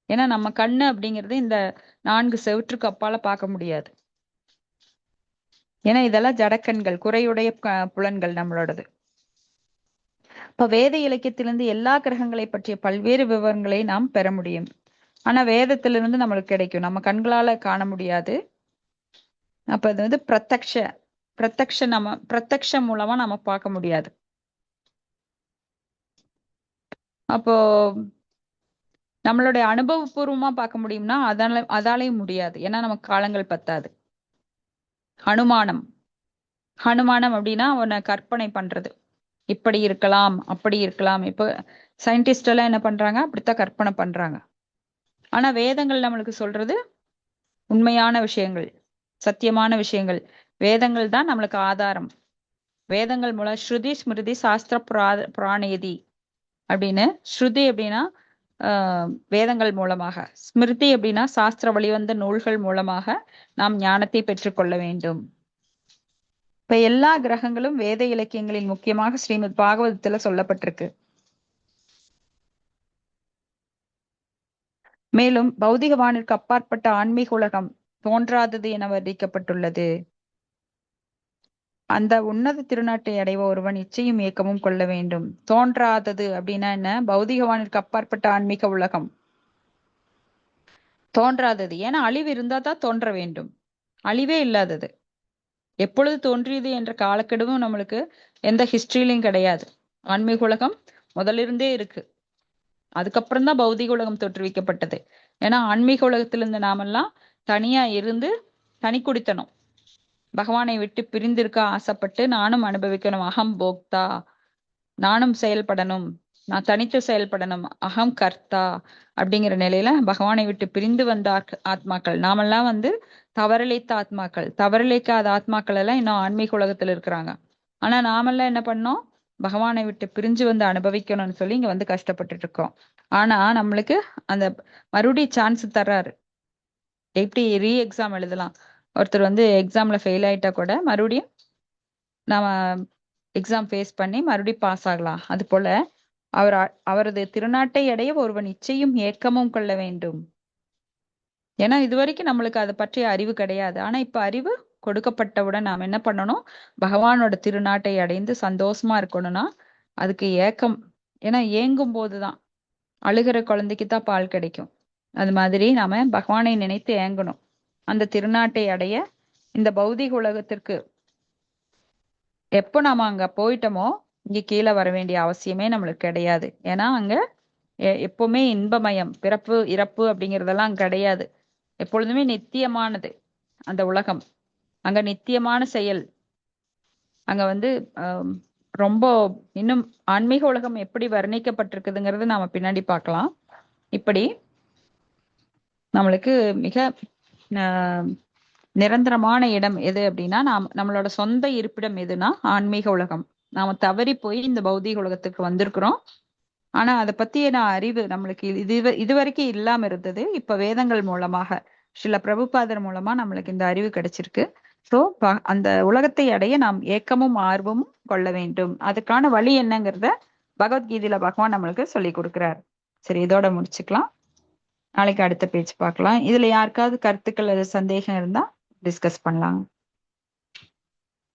ஏன்னா நம்ம கண்ணு அப்படிங்கிறது இந்த 4 செவற்றுக்கு அப்பால பார்க்க முடியாது. ஏன்னா இதெல்லாம் ஜடக்கண்கள், குறையுடைய புலன்கள் நம்மளோடது. இப்ப வேத இலக்கியத்திலிருந்து எல்லா கிரகங்களை பற்றிய பல்வேறு விவரங்களை நாம் பெற முடியும். ஆனா வேதத்திலிருந்து நம்மளுக்கு கிடைக்கும், நம்ம கண்களால காண முடியாது. அப்ப அது வந்து பிரத்யக்ஷம் மூலமா நம்ம பார்க்க முடியாது. அப்போ நம்மளுடைய அனுபவபூர்வமா பார்க்க முடியும்னா அதாலையும் முடியாது. ஏன்னா நமக்கு காலங்கள் பத்தாது. ஹனுமானம் அப்படின்னா அவனை கற்பனை பண்றது, இப்படி இருக்கலாம் அப்படி இருக்கலாம். இப்போ சயின்டிஸ்ட் எல்லாம் என்ன பண்றாங்க? அப்படித்தான் கற்பனை பண்றாங்க. ஆனா வேதங்கள் நம்மளுக்கு சொல்றது உண்மையான விஷயங்கள், சத்தியமான விஷயங்கள். வேதங்கள் தான் நம்மளுக்கு ஆதாரம். வேதங்கள் மூலம் ஸ்ருதி ஸ்மிருதி சாஸ்திர புராணேதி அப்படின்னு, ஸ்ருதி அப்படின்னா வேதங்கள் மூலமாக, ஸ்மிருதி அப்படின்னா சாஸ்திர வழிவந்த நூல்கள் மூலமாக நாம் ஞானத்தை பெற்றுக்கொள்ள வேண்டும். இப்ப எல்லா கிரகங்களும் வேத இலக்கியங்களில் முக்கியமாக ஸ்ரீமத் பாகவதத்துல சொல்லப்பட்டிருக்கு. மேலும் பௌதிகவானிற்கு அப்பாற்பட்ட ஆன்மீக உலகம் தோன்றாதது என வர்ணிக்கப்பட்டுள்ளது. அந்த உன்னத திருநாட்டை அடைவ ஒருவன் இச்சையும் ஏக்கமும் கொள்ள வேண்டும். தோன்றாதது அப்படின்னா என்ன? பௌதிகவானிற்கு அப்பாற்பட்ட ஆன்மீக உலகம் தோன்றாதது. ஏன்னா அழிவு இருந்தா தான் தோன்ற வேண்டும். அழிவே இல்லாதது, எப்பொழுது தோன்றியது என்ற காலக்கெடுவும் நம்மளுக்கு எந்த ஹிஸ்டரியிலையும் கிடையாது. ஆன்மீக உலகம் முதலிருந்தே இருக்கு. அதுக்கப்புறம் தான் பௌதிக உலகம் தோற்றுவிக்கப்பட்டது. ஏன்னா ஆன்மீக உலகத்திலிருந்து நாமெல்லாம் தனியா இருந்து தனி குடித்தனம், பகவானை விட்டு பிரிந்திருக்க ஆசைப்பட்டு நானும் அனுபவிக்கணும், அகம் போக்தா, நானும் செயல்படணும், நான் தனித்து செயல்படணும், அகம் கர்த்தா அப்படிங்கிற நிலையில பகவானை விட்டு பிரிந்து வந்த ஆத்மாக்கள் நாமெல்லாம் வந்து தவறிழைத்த ஆத்மாக்கள். தவறிழைக்காத ஆத்மாக்கள் எல்லாம் இன்னும் ஆன்மீக உலகத்துல இருக்கிறாங்க. ஆனா நாமெல்லாம் என்ன பண்ணோம்? பகவானை விட்டு பிரிஞ்சு வந்து அனுபவிக்கணும்னு சொல்லி இங்க வந்து கஷ்டப்பட்டுட்டு இருக்கோம். ஆனா நம்மளுக்கு அந்த மறுபடியும் சான்ஸ் தர்றாரு. எப்படி எக்ஸாம் எழுதலாம்? ஒருத்தர் வந்து எக்ஸாம்ல ஃபெயில் ஆயிட்டா கூட மறுபடியும் நாம எக்ஸாம் ஃபேஸ் பண்ணி மறுபடியும் பாஸ் ஆகலாம். அது போல அவரது திருநாட்டை அடைய ஒருவன் இச்சையும் ஏக்கமும் கொள்ள வேண்டும். ஏன்னா இதுவரைக்கும் நம்மளுக்கு அதை பற்றிய அறிவு கிடையாது. ஆனா இப்ப அறிவு கொடுக்கப்பட்டவுடன் நாம் என்ன பண்ணணும்? பகவானோட திருநாட்டை அடைந்து சந்தோஷமா இருக்கணும்னா அதுக்கு ஏக்கம். ஏன்னா ஏங்கும் போதுதான், அழுகிற குழந்தைக்கு தான் பால் கிடைக்கும். அது மாதிரி நாம பகவானை நினைத்து ஏங்கணும். அந்த திருநாட்டை அடைய இந்த பௌதிக உலகத்திற்கு எப்போ நாம அங்க போயிட்டோமோ இங்க கீழே வர வேண்டிய அவசியமே நம்மளுக்கு கிடையாது. ஏன்னா அங்க எப்பவுமே இன்பமயம், பிறப்பு இறப்பு அப்படிங்கறதெல்லாம் அங்க கிடையாது. எப்பொழுதுமே நித்தியமானது அந்த உலகம். அங்க நித்தியமான செயல். அங்க வந்து ஆம், ரொம்ப இன்னும் ஆன்மீக உலகம் எப்படி வர்ணிக்கப்பட்டிருக்குதுங்கிறது நாம பின்னாடி பார்க்கலாம். இப்படி நம்மளுக்கு மிக ஆஹ், நிரந்தரமான இடம் எது அப்படின்னா, நம்மளோட சொந்த இருப்பிடம் எதுனா ஆன்மீக உலகம். நாம தவறி போய் இந்த பௌதீக உலகத்துக்கு வந்திருக்கிறோம். ஆனா அதை பத்தின அறிவு நம்மளுக்கு இதுவரைக்கும் இல்லாம இருந்தது. இப்ப வேதங்கள் மூலமாக ஸ்ரீல பிரபுபாதர் மூலமா நம்மளுக்கு இந்த அறிவு கிடைச்சிருக்கு. சோ அந்த உலகத்தை அடைய நாம் ஏக்கமும் ஆர்வமும் கொள்ள வேண்டும். அதுக்கான வழி என்னங்கிறத பகவத்கீதையில பகவான் நம்மளுக்கு சொல்லி கொடுக்கிறார். சரி, இதோட முடிச்சுக்கலாம். நாளைக்கு அடுத்த பேஜ் பார்க்கலாம். இதுல யாருக்காவது கருத்துக்கள் அல்லது சந்தேகம் இருந்தா டிஸ்கஸ் பண்ணலாம்.